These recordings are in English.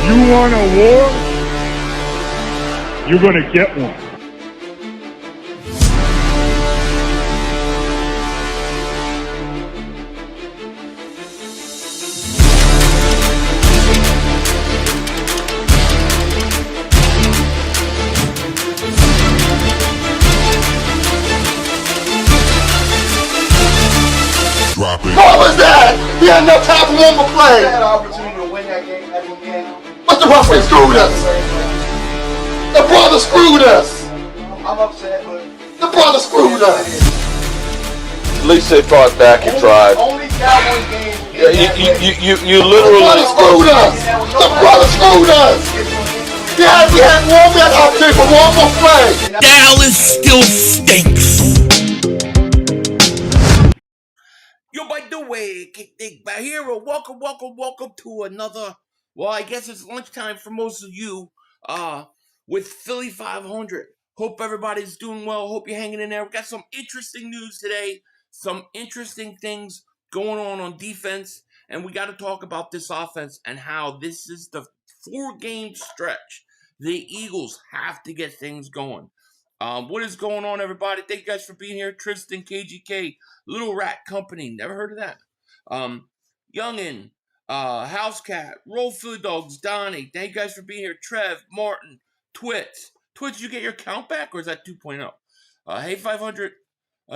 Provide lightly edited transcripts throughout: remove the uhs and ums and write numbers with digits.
You want a war? You're going to get one. What was that? He had no time for one more play. He had an opportunity to win that game at the end. But the referee screwed us. The brother screwed us. I'm upset, but the brother screwed us. At least they fought back and tried. Only Cowboys game. You The literally brother screwed us. The brother screwed us. We had one man opportunity for one more play. Dallas still stinks. Yo, by the way, Dingbat here. Welcome to another. Well, I guess it's lunchtime for most of you. With Philly 500. Hope everybody's doing well. Hope you're hanging in there. We got some interesting news today. Some interesting things going on defense, and we got to talk about this offense and how this is the 4-game stretch. The Eagles have to get things going. What is going on, everybody? Thank you guys for being here. Tristan, KGK, Little Rat Company. Never heard of that. Youngin, House Cat, Roll Philly Dogs, Donnie. Thank you guys for being here. Trev, Martin, Twits. Twits, you get your count back, or is that 2.0? Hey, 500,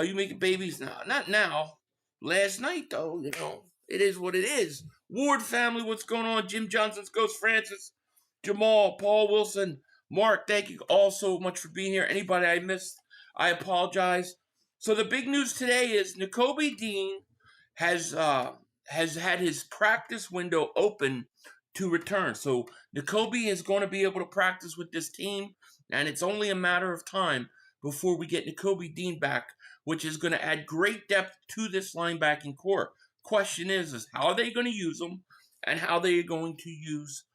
you making babies now? Not now. Last night, though, you know, it is what it is. Ward family, what's going on? Jim Johnson's Ghost Francis, Jamal, Paul Wilson, Mark, thank you all so much for being here. Anybody I missed, I apologize. So the big news today is Nakobe Dean has had his practice window open to return. So Nakobe is going to be able to practice with this team, and it's only a matter of time before we get Nakobe Dean back, which is going to add great depth to this linebacking core. Question is how are they going to use them, and how they are going to use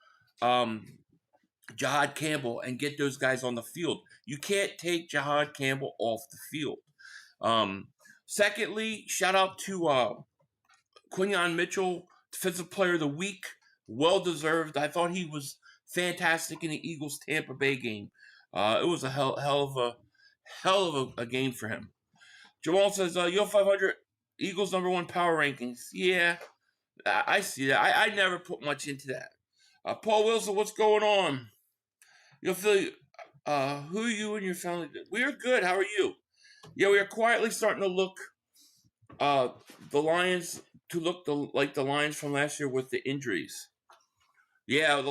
Jahad Campbell and get those guys on the field. You can't take Jahad Campbell off the field. Secondly, shout out to Quinyon Mitchell, Defensive Player of the Week. Well-deserved. I thought he was fantastic in the Eagles-Tampa Bay game. It was a hell of a game for him. Jamal says, yo, 500, Eagles #1 power rankings. Yeah, I see that. I never put much into that. Paul Wilson, what's going on? You'll feel, who you and your family did? We are good. How are you? Yeah, we are quietly starting to look, the Lions to look like the Lions from last year with the injuries. Yeah,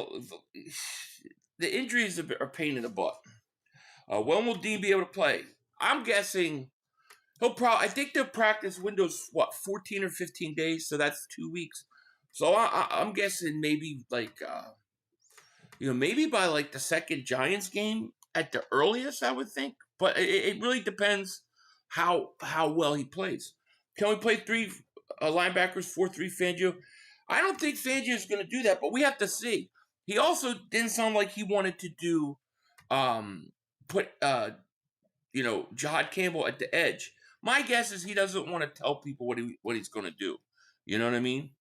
the injuries are a pain in the butt. When will Dean be able to play? I'm guessing I think the practice window's 14 or 15 days, so that's 2 weeks. So I'm guessing maybe maybe by the second Giants game at the earliest, I would think. But it really depends how well he plays. Can we play 3 linebackers, 4-3 Fangio? I don't think Fangio is going to do that, but we have to see. He also didn't sound like he wanted to do put Jahad Campbell at the edge. My guess is he doesn't want to tell people what he's going to do. You know what I mean?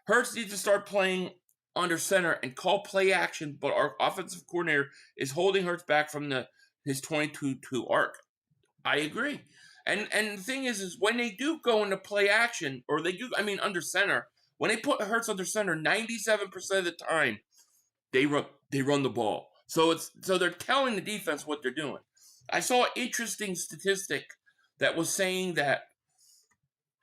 Hurts needs to start playing under center and call play action, but our offensive coordinator is holding Hurts back from his 22-2 arc. I agree. And the thing is when they do go into play action, or under center, when they put Hurts under center, 97% of the time they run the ball. So they're telling the defense what they're doing. I saw an interesting statistic that was saying that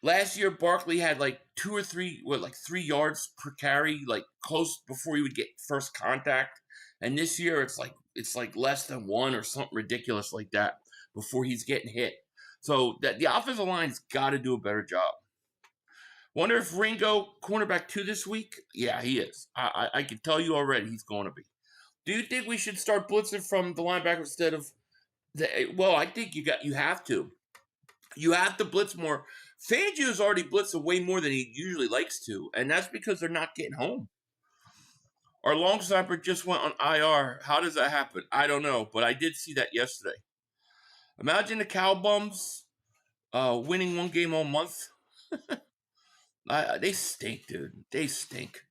last year Barkley had 2 or 3 3 yards per carry, close before he would get first contact, and this year it's less than 1 or something ridiculous like that before he's getting hit. So that the offensive line's got to do a better job. Wonder if Ringo cornerback 2 this week? Yeah, he is. I can tell you already he's going to be. Do you think we should start blitzing from the linebacker instead of well, I think you have to. You have to blitz more. Fangio's already blitzing way more than he usually likes to, and that's because they're not getting home. Our long snapper just went on IR. How does that happen? I don't know, but I did see that yesterday. Imagine the Cowbums winning 1 game all month. They stink, dude. They stink.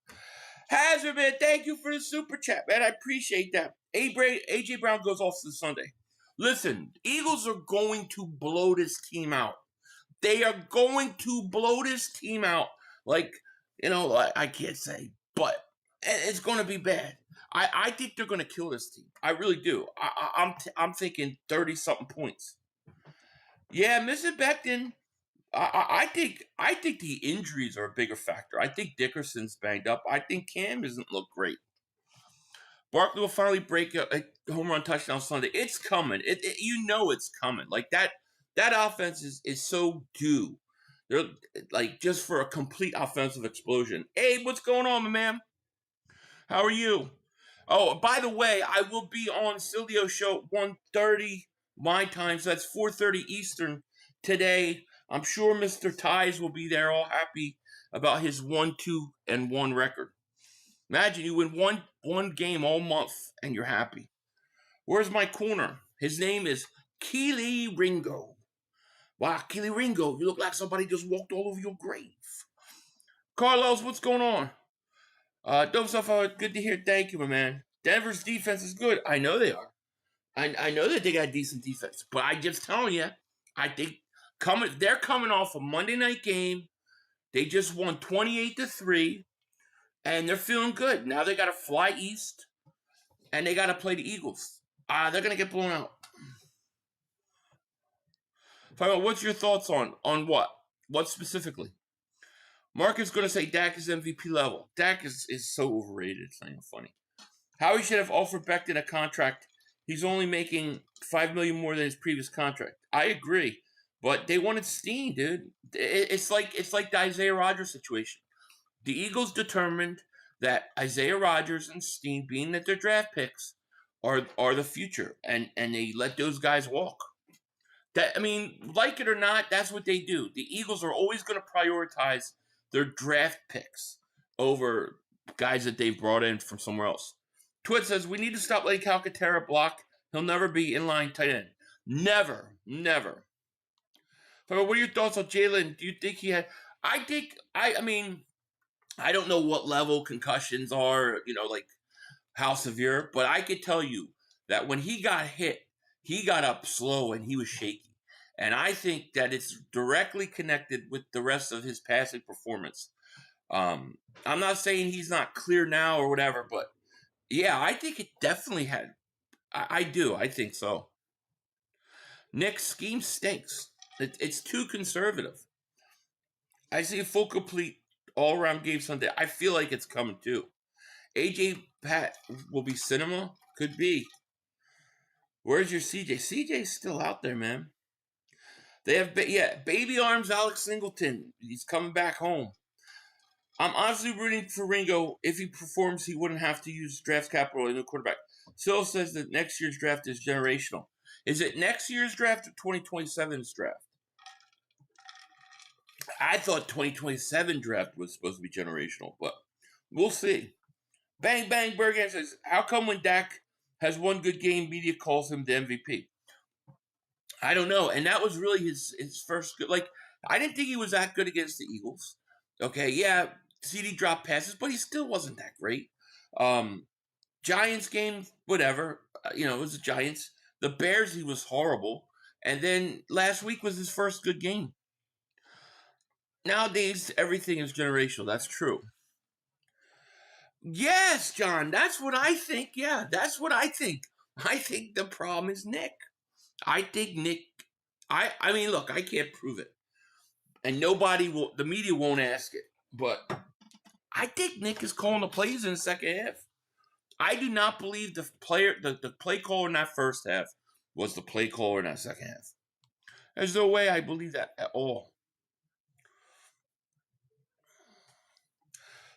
Hazard, man, thank you for the super chat, man. I appreciate that. AJ Brown goes off to Sunday. Listen, Eagles are going to blow this team out. They are going to blow this team out. Like, I can't say, but it's going to be bad. I think they're going to kill this team. I really do. I'm thinking 30-something points. Yeah, Mr. Becton. I think the injuries are a bigger factor. I think Dickerson's banged up. I think Cam doesn't look great. Barkley will finally break a home run touchdown Sunday. It's coming. It's coming. Like that offense is so due. They're like just for a complete offensive explosion. Abe, what's going on, my man? How are you? Oh, by the way, I will be on Silvio's show at 1:30 my time, so that's 4:30 Eastern today. I'm sure Mr. Ties will be there all happy about his 1-2-1 record. Imagine you win one game all month and you're happy. Where's my corner? His name is Keely Ringo. Wow, Keely Ringo, you look like somebody just walked all over your grave. Carlos, what's going on? Dope stuff, good to hear. Thank you, my man. Denver's defense is good. I know they are. I know that they got decent defense, but I just telling you, I think they're coming off a Monday night game. They just won 28-3, and they're feeling good. Now they got to fly east, and they got to play the Eagles. They're going to get blown out. What's your thoughts on what? What specifically? Mark is going to say Dak is MVP level. Dak is so overrated. It's not even funny. Howie should have offered Becton a contract. He's only making $5 million more than his previous contract. I agree, but they wanted Steen, dude. It's like the Isaiah Rodgers situation. The Eagles determined that Isaiah Rodgers and Steen, being that they're draft picks, are the future, and they let those guys walk. Like it or not, that's what they do. The Eagles are always going to prioritize their draft picks over guys that they've brought in from somewhere else. Twit says, we need to stop letting Calcaterra block. He'll never be inline tight end. Never. What are your thoughts on Jalen? Do you think he had... I don't know what level concussions are, like how severe, but I could tell you that when he got hit, he got up slow and he was shaky. And I think that it's directly connected with the rest of his passing performance. I'm not saying he's not clear now or whatever, but yeah, I think it definitely had. I do. I think so. Nick's scheme stinks. It's too conservative. I see a full, complete, all-around game Sunday. I feel like it's coming too. AJ Pat will be cinema? Could be. Where's your CJ? CJ's still out there, man. They have, baby arms Alex Singleton. He's coming back home. I'm honestly rooting for Ringo. If he performs, he wouldn't have to use draft capital in the quarterback. Sil says that next year's draft is generational. Is it next year's draft or 2027's draft? I thought 2027 draft was supposed to be generational, but we'll see. Bang Bang Bergen says, how come when Dak has one good game, media calls him the MVP? I don't know. And that was really his first good. Like, I didn't think he was that good against the Eagles. Okay, yeah, CD dropped passes, but he still wasn't that great. Giants game, whatever. It was the Giants. The Bears, he was horrible. And then last week was his first good game. Nowadays, everything is generational. That's true. Yes, John, that's what I think. Yeah, that's what I think. I think the problem is Nick. I think Nick, look, I can't prove it. And the media won't ask it. But I think Nick is calling the plays in the second half. I do not believe the play caller in that first half was the play caller in that second half. There's no way I believe that at all.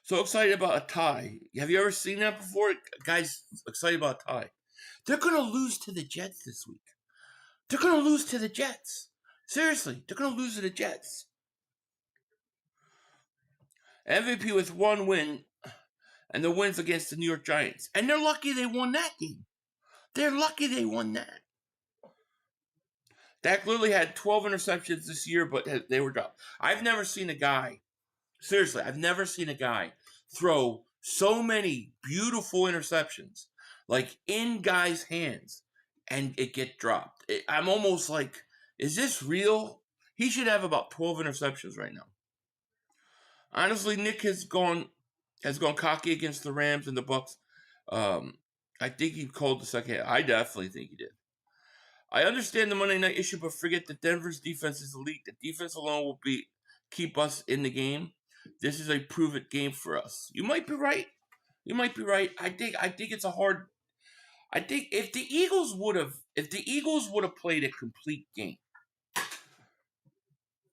So excited about a tie. Have you ever seen that before? Guys, excited about a tie. They're going to lose to the Jets this week. They're going to lose to the Jets. Seriously, they're going to lose to the Jets. MVP with one win, and the wins against the New York Giants. And they're lucky they won that game. They're lucky they won that. Dak literally had 12 interceptions this year, but they were dropped. I've never seen a guy, seriously, I've never seen a guy throw so many beautiful interceptions, like in guys' hands, and it get dropped. I'm almost like, is this real? He should have about 12 interceptions right now. Honestly, Nick has gone cocky against the Rams and the Bucks. I think he called the second half. I definitely think he did. I understand the Monday night issue, but forget that Denver's defense is elite. The defense alone will keep us in the game. This is a prove-it game for us. You might be right. You might be right. I think it's a hard. I think if the Eagles would have played a complete game,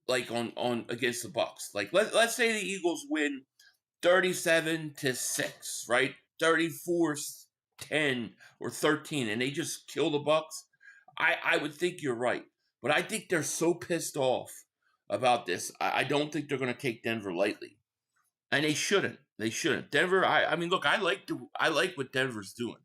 like on against the Bucks, like let's say the Eagles win 37-6, right? 34-10 or 13, and they just kill the Bucks. I would think you're right, but I think they're so pissed off about this. I don't think they're going to take Denver lightly, and they shouldn't. They shouldn't. Denver. I mean, look, I like what Denver's doing.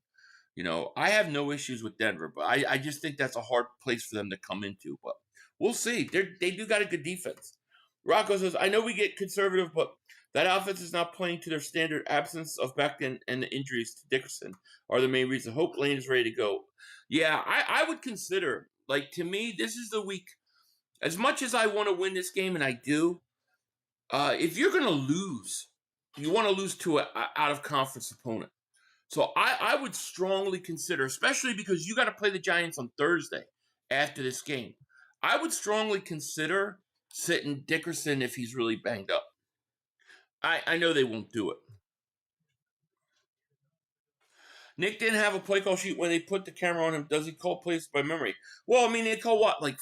You know, I have no issues with Denver, but I just think that's a hard place for them to come into. But we'll see. They do got a good defense. Rocco says, I know we get conservative, but that offense is not playing to their standard. Absence of Becton and the injuries to Dickerson are the main reason. Hope Lane is ready to go. Yeah, I would consider, like, to me, this is the week. As much as I want to win this game, and I do, if you're going to lose, you want to lose to an out-of-conference opponent. So I would strongly consider, especially because you got to play the Giants on Thursday after this game, I would strongly consider sitting Dickerson if he's really banged up. I know they won't do it. Nick didn't have a play call sheet when they put the camera on him. Does he call plays by memory? Well, I mean, they call what? Like,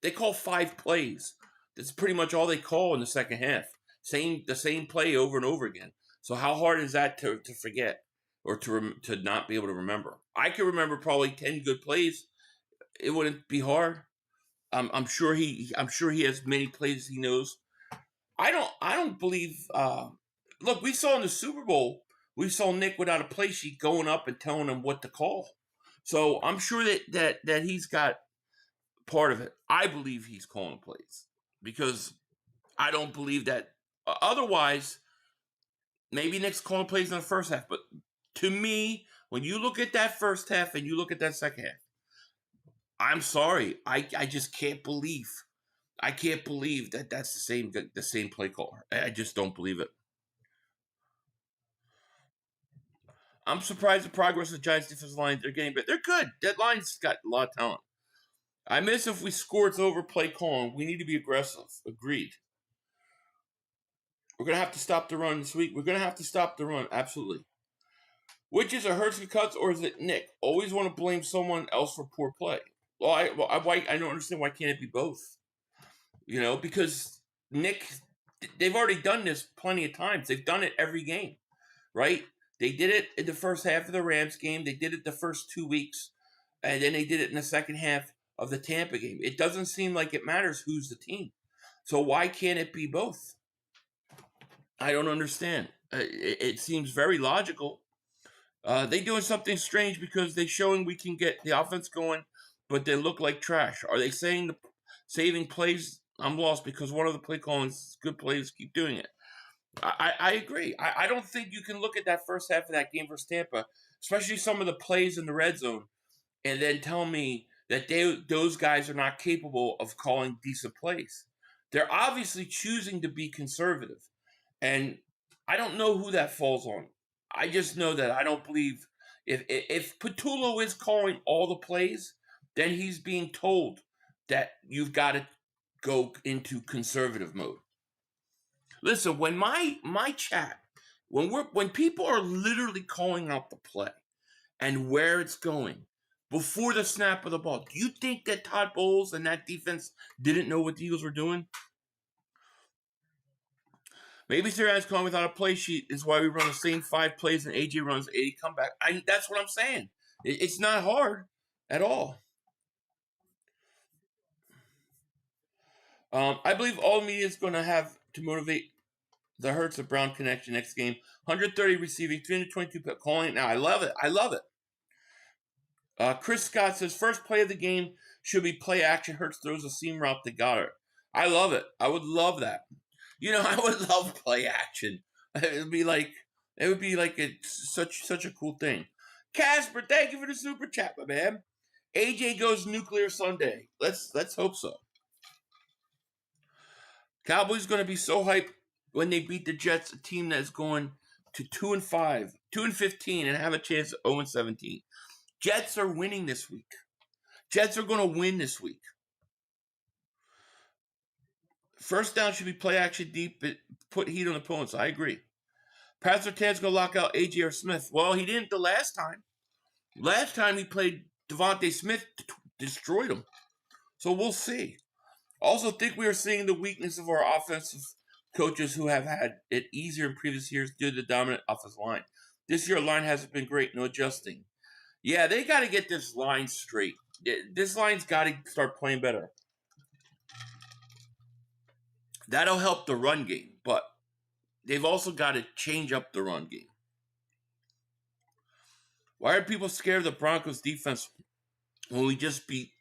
they call 5 plays. That's pretty much all they call in the second half. The same play over and over again. So how hard is that to forget or to not be able to remember? I can remember probably 10 good plays. It wouldn't be hard. I'm sure he has many plays he knows. I don't believe. Look, we saw in the Super Bowl, we saw Nick without a play sheet going up and telling him what to call. So I'm sure that he's got part of it. I believe he's calling plays because I don't believe that. Otherwise, maybe Nick's calling plays in the first half. But to me, when you look at that first half and you look at that second half, I'm sorry, I just can't believe. I can't believe that that's the same play caller. I just don't believe it. I'm surprised the progress of the Giants' defensive line. They're getting better. They're good. That line's got a lot of talent. I miss if we score, it's over play calling. We need to be aggressive. Agreed. We're going to have to stop the run this week. We're going to have to stop the run. Absolutely. Which is it, Hurts and cuts, or is it Nick? Always want to blame someone else for poor play. Well, I don't understand why can't it be both. You know, because Nick, they've already done this plenty of times. They've done it every game, right? They did it in the first half of the Rams game. They did it the first 2 weeks, and then they did it in the second half of the Tampa game. It doesn't seem like it matters who's the team. So why can't it be both? I don't understand. It seems very logical. They doing something strange because they're showing we can get the offense going, but they look like trash. Are they saying the saving plays? I'm lost because one of the play callings, good plays, keep doing it. I agree. I don't think you can look at that first half of that game versus Tampa, especially some of the plays in the red zone, and then tell me that those guys are not capable of calling decent plays. They're obviously choosing to be conservative, and I don't know who that falls on. I just know that I don't believe if Patullo is calling all the plays, then he's being told that you've got to go into conservative mode. Listen, when my chat, when people are literally calling out the play and where it's going before the snap of the ball, do you think that Todd Bowles and that defense didn't know what the Eagles were doing? Maybe Sirianni's calling without a play sheet is why we run the same 5 plays and AJ runs 80 comeback. That's what I'm saying. It's not hard at all. I believe all media is going to have to motivate the Hurts of Brown connection next game. 130 receiving, 322 calling it now. I love it. I love it. Chris Scott says, first play of the game should be play action. Hurts throws a seam route to Goddard. I love it. I would love that. You know, I would love play action. It would be like It would be like such a cool thing. Casper, thank you for the super chat, my man. AJ goes nuclear Sunday. Let's hope so. Cowboys going to be so hyped when they beat the Jets, a team that's going to 2-5, 2-15, and have a chance at 0-17. Jets are winning this week. Jets are going to win this week. First down should be play action deep, but put heat on opponents. I agree. Pastor Ted's going to lock out AJ or Smith. Well, he didn't the last time. Last time he played Devontae Smith, destroyed him. So we'll see. Also think we are seeing the weakness of our offensive coaches who have had it easier in previous years due to the dominant offensive line. This year, line hasn't been great, no adjusting. Yeah, they got to get this line straight. This line's got to start playing better. That'll help the run game, but they've also got to change up the run game. Why are people scared of the Broncos defense when we just beat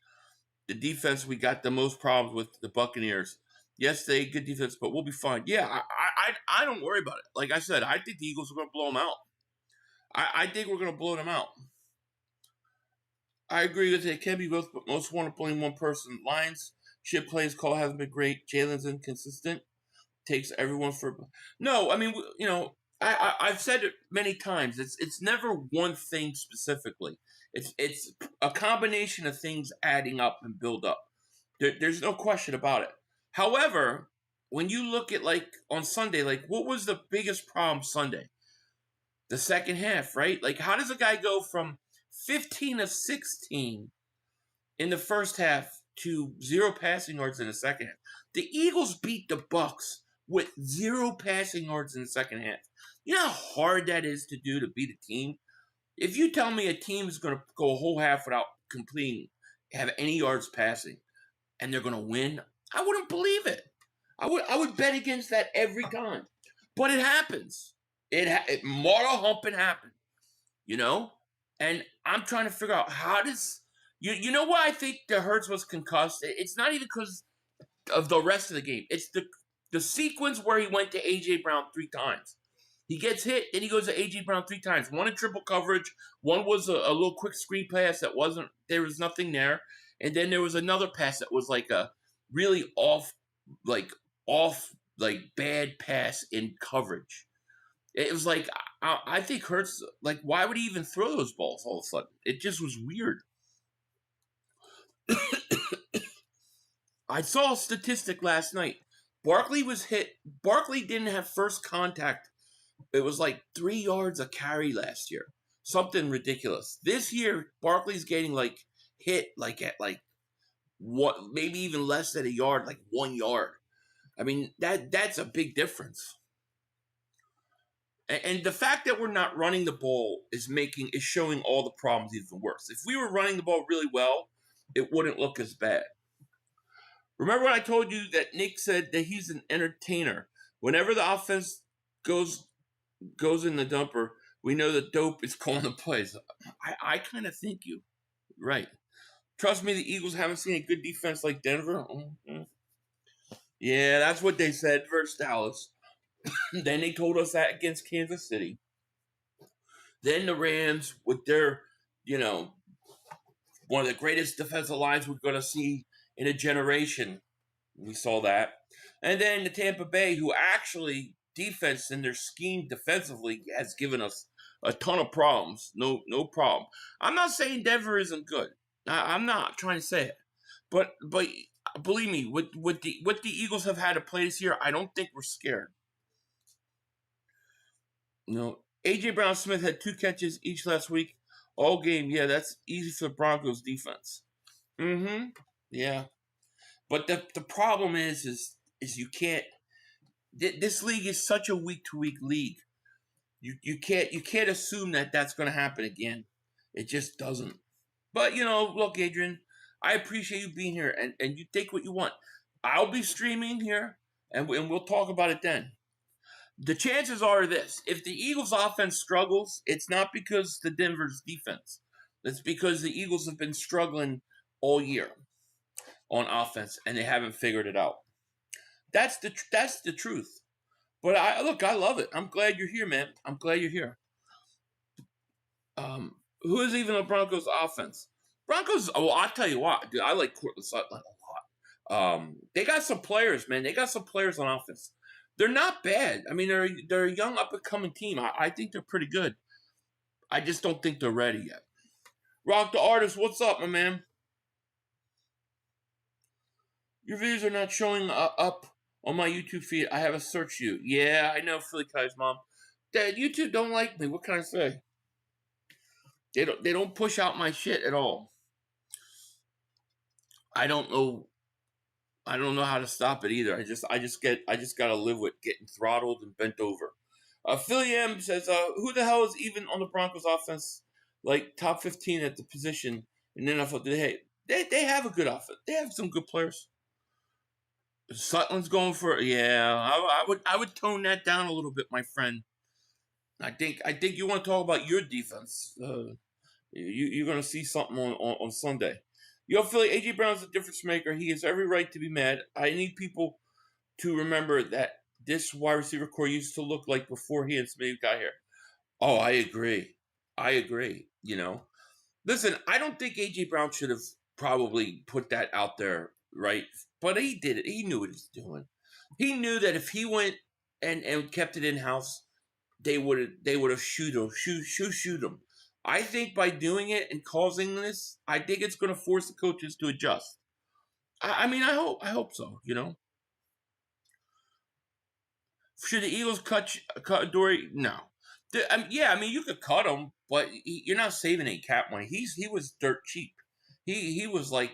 the defense? We got the most problems with the Buccaneers. Yes, they good defense, but we'll be fine. Yeah, I don't worry about it. Like I said, I think the Eagles are going to blow them out. I think we're going to blow them out. I agree with it. It can be both, but most want to blame one person. Lions, shit plays, call hasn't been great. Jalen's inconsistent. Takes everyone for... No, I mean, you know, I've said it many times. It's never one thing specifically. It's a combination of things adding up and build up. There's no question about it. However, when you look at, like, on Sunday, like, what was the biggest problem Sunday? The second half, right? Like, how does a guy go from 15 of 16 in the first half to 0 passing yards in the second half? The Eagles beat the Bucs with 0 passing yards in the second half. You know how hard that is to do to beat a team? If you tell me a team is going to go a whole half without completing, have any yards passing, and they're going to win, I wouldn't believe it. I would bet against that every time. But it happens. It moral humping happened, you know? And I'm trying to figure out how does... You know why I think the Hurts was concussed? It's not even because of the rest of the game. It's the sequence where he went to A.J. Brown 3 times. He gets hit, then he goes to A.J. Brown 3 times. One in triple coverage. One was a little quick screen pass that wasn't... There was nothing there. And then there was another pass that was like a really off, bad pass in coverage. It was like, I think Hurts, like, why would he even throw those balls all of a sudden? It just was weird. I saw a statistic last night. Barkley was hit. Barkley didn't have first contact. It was like 3 yards a carry last year. Something ridiculous. This year, Barkley's getting, like, hit, like, at, like, what, maybe even less than a yard, like 1 yard. I mean, that's a big difference. And the fact that we're not running the ball is showing all the problems even worse. If we were running the ball really well, it wouldn't look as bad. Remember when I told you that Nick said that he's an entertainer? Whenever the offense goes in the dumper, we know that Dope is calling the plays. I kind of think you right. Trust me, the Eagles haven't seen a good defense like Denver. Mm-hmm. Yeah, that's what they said versus Dallas. Then they told us that against Kansas City. Then the Rams with their, one of the greatest defensive lines we're going to see in a generation. We saw that. And then the Tampa Bay, who actually defense in their scheme defensively has given us a ton of problems. No problem. I'm not saying Denver isn't good. I'm not trying to say it. But believe me, with the Eagles have had to play this year, I don't think we're scared. A.J. Brown Smith had 2 catches each last week. All game, yeah, that's easy for the Broncos defense. Mm-hmm. Yeah. But the problem is you can't... This league is such a week-to-week league. You can't assume that that's going to happen again. It just doesn't. But, look, Adrian, I appreciate you being here, and you take what you want. I'll be streaming here, and we'll talk about it then. The chances are this. If the Eagles' offense struggles, it's not because the Denver's defense. It's because the Eagles have been struggling all year on offense, and they haven't figured it out. That's the truth. But I love it. I'm glad you're here, man. I'm glad you're here. Who is even the Broncos offense? Broncos, well, I'll tell you what, dude, I like Cortland Sutton a lot. They got some players, man. They got some players on offense. They're not bad. I mean, they're a young up-and-coming team. I think they're pretty good. I just don't think they're ready yet. Rock the Artist, what's up, my man? Your videos are not showing up on my YouTube feed. I have a search you. Yeah, I know, Philly Kai's mom. Dad, YouTube don't like me. What can I say? They don't push out my shit at all. I don't know how to stop it either. I just gotta live with getting throttled and bent over. Philly M says, who the hell is even on the Broncos offense, like top 15 at the position in the NFL? They have a good offense. They have some good players. Sutton's going for, yeah. I would tone that down a little bit, my friend. I think you want to talk about your defense. You're going to see something on Sunday. Yo, Philly, A.J. Brown's a difference maker. He has every right to be mad. I need people to remember that this wide receiver core used to look like before he and Smith got here. Oh, I agree. You know, listen, I don't think A.J. Brown should have probably put that out there, right? But he did it. He knew what he was doing. He knew that if he went and kept it in house, they would have shoot him. I think by doing it and causing this, I think it's going to force the coaches to adjust. I mean, I hope so. You know, should the Eagles cut Dory? No. Yeah, I mean, you could cut him, but you're not saving any cap money. He was dirt cheap. He was like,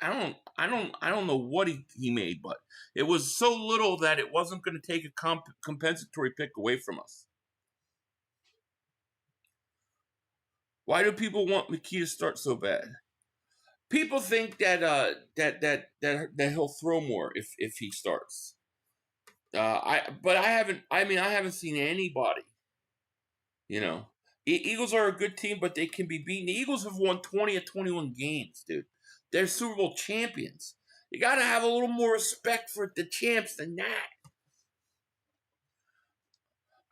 I don't know what he made, but it was so little that it wasn't going to take a compensatory pick away from us. Why do people want McKee to start so bad? People think that he'll throw more if he starts. I haven't seen anybody. You know, Eagles are a good team, but they can be beaten. The Eagles have won 20 of 21 games, dude. They're Super Bowl champions. You got to have a little more respect for the champs than that.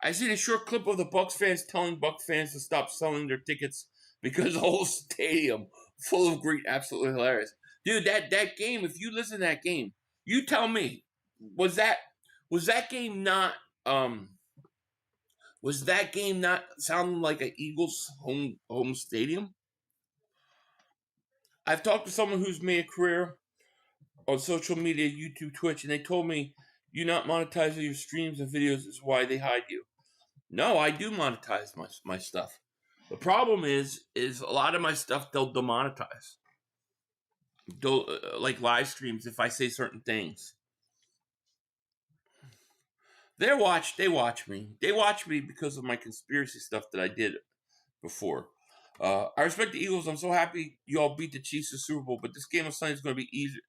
I seen a short clip of the Bucs fans telling Bucs fans to stop selling their tickets because the whole stadium full of greed. Absolutely hilarious. Dude, that game, if you listen to that game, you tell me, was that game not sounding like an Eagles home stadium? I've talked to someone who's made a career on social media, YouTube, Twitch, and they told me you not monetizing your streams and videos is why they hide you. No, I do monetize my stuff. The problem is a lot of my stuff they'll demonetize. Like live streams if I say certain things. They watch me. They watch me because of my conspiracy stuff that I did before. I respect the Eagles. I'm so happy you all beat the Chiefs in the Super Bowl, but this game on Sunday is going to be easier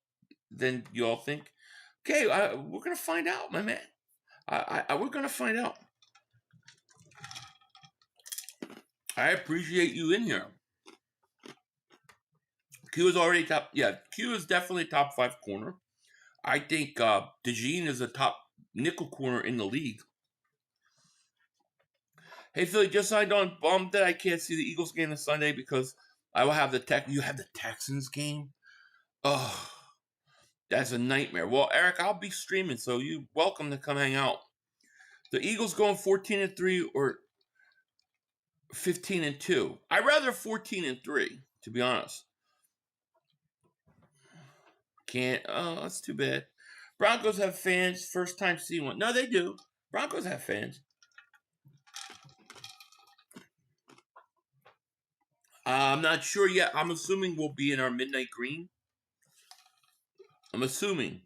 than you all think. Okay, we're going to find out, my man. We're going to find out. I appreciate you in here. Q is already top. Yeah, Q is definitely a top 5 corner. I think DeJean is a top nickel corner in the league. Hey, Philly, just signed on. Bummed that I can't see the Eagles game this Sunday because I will have you have the Texans game? Oh, that's a nightmare. Well, Eric, I'll be streaming, so you're welcome to come hang out. The Eagles going 14-3 or 15-2. I'd rather 14-3, to be honest. Can't. Oh, that's too bad. Broncos have fans. First time seeing one. No, they do. Broncos have fans. I'm not sure yet. I'm assuming we'll be in our midnight green. I'm assuming.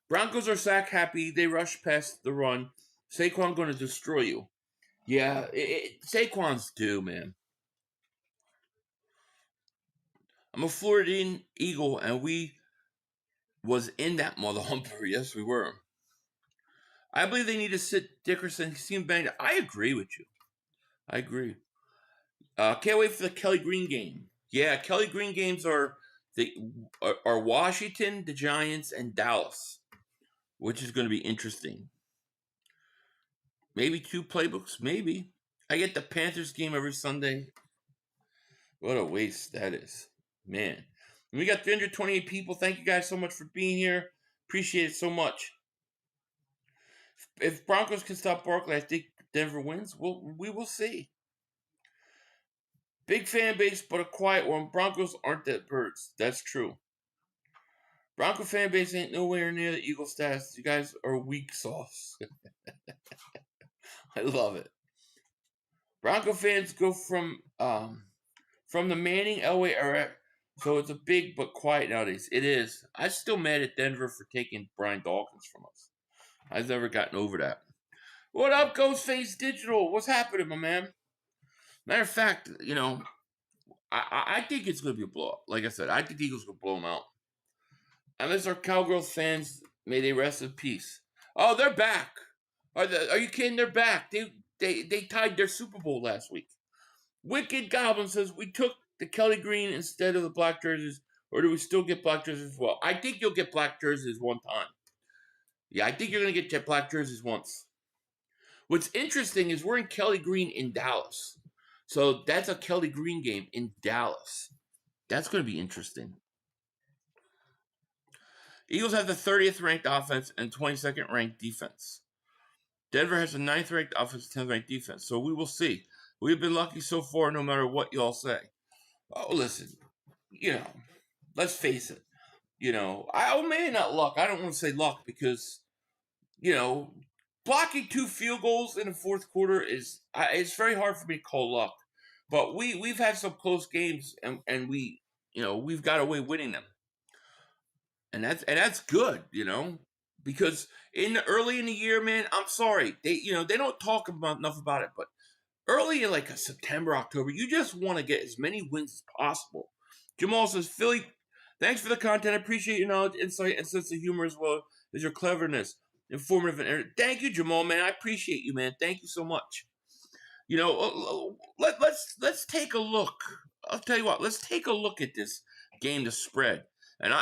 Broncos are sack happy. They rush past the run. Saquon going to destroy you. Yeah, Saquon's due, man. I'm a Floridian Eagle, and we was in that mother humper. Yes, we were. I believe they need to sit Dickerson. He seemed banged up. I agree with you. I agree. Can't wait for the Kelly Green game. Yeah, Kelly Green games are Washington, the Giants, and Dallas, which is going to be interesting. Maybe 2 playbooks. Maybe. I get the Panthers game every Sunday. What a waste that is. Man. We got 328 people. Thank you guys so much for being here. Appreciate it so much. If Broncos can stop Barkley, I think Denver wins. We will see. Big fan base, but a quiet one. Broncos aren't that birds. That's true. Bronco fan base ain't nowhere near the Eagle stats. You guys are weak sauce. I love it. Bronco fans go from the Manning Elway era, so it's a big but quiet nowadays. It is. I'm still mad at Denver for taking Brian Dawkins from us. I've never gotten over that. What up, Ghostface Digital? What's happening, my man? Matter of fact, I think it's going to be a blowout. Like I said, I think the Eagles will blow them out. Unless our Cowgirls fans, may they rest in peace. Oh, they're back. Are you kidding? They're back. They tied their Super Bowl last week. Wicked Goblin says, we took the Kelly Green instead of the black jerseys, or do we still get black jerseys as well? I think you'll get black jerseys one time. Yeah, I think you're going to get black jerseys once. What's interesting is we're in Kelly Green in Dallas. So that's a Kelly Green game in Dallas. That's going to be interesting. Eagles have the 30th ranked offense and 22nd ranked defense. Denver has the 9th ranked offense, 10th ranked defense. So we will see. We've been lucky so far, no matter what y'all say. Oh, listen, let's face it. Maybe not luck. I don't want to say luck because, blocking 2 field goals in the fourth quarter it's very hard for me to call luck. But we've had some close games and we've got away winning them. And that's good, because early in the year, man, I'm sorry. They don't talk enough about it, but early in like a September, October, you just want to get as many wins as possible. Jamal says, Philly, thanks for the content. I appreciate your knowledge, insight, and sense of humor as well as your cleverness, informative, and thank you, Jamal, man. I appreciate you, man. Thank you so much. Let's take a look. I'll tell you what. Let's take a look at this game, the spread, and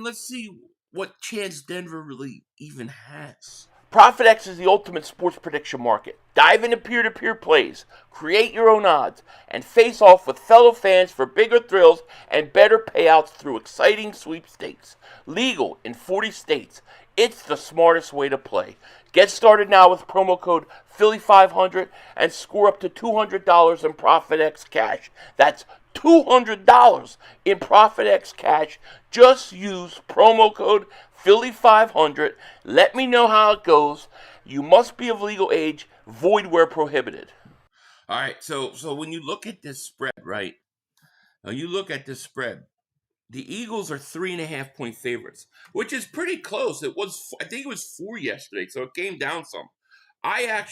let's see what chance Denver really even has. ProphetX is the ultimate sports prediction market. Dive into peer-to-peer plays, create your own odds, and face off with fellow fans for bigger thrills and better payouts through exciting sweepstakes. Legal in 40 states. It's the smartest way to play. Get started now with promo code Philly500 and score up to $200 in ProphetX cash. That's $200 in ProphetX cash. Just use promo code Philly500. Let me know how it goes. You must be of legal age. Void where prohibited. All right, so when you look at this spread, right? Now you look at this spread. The Eagles are 3.5-point favorites, which is pretty close. I think it was 4 yesterday, so it came down some. I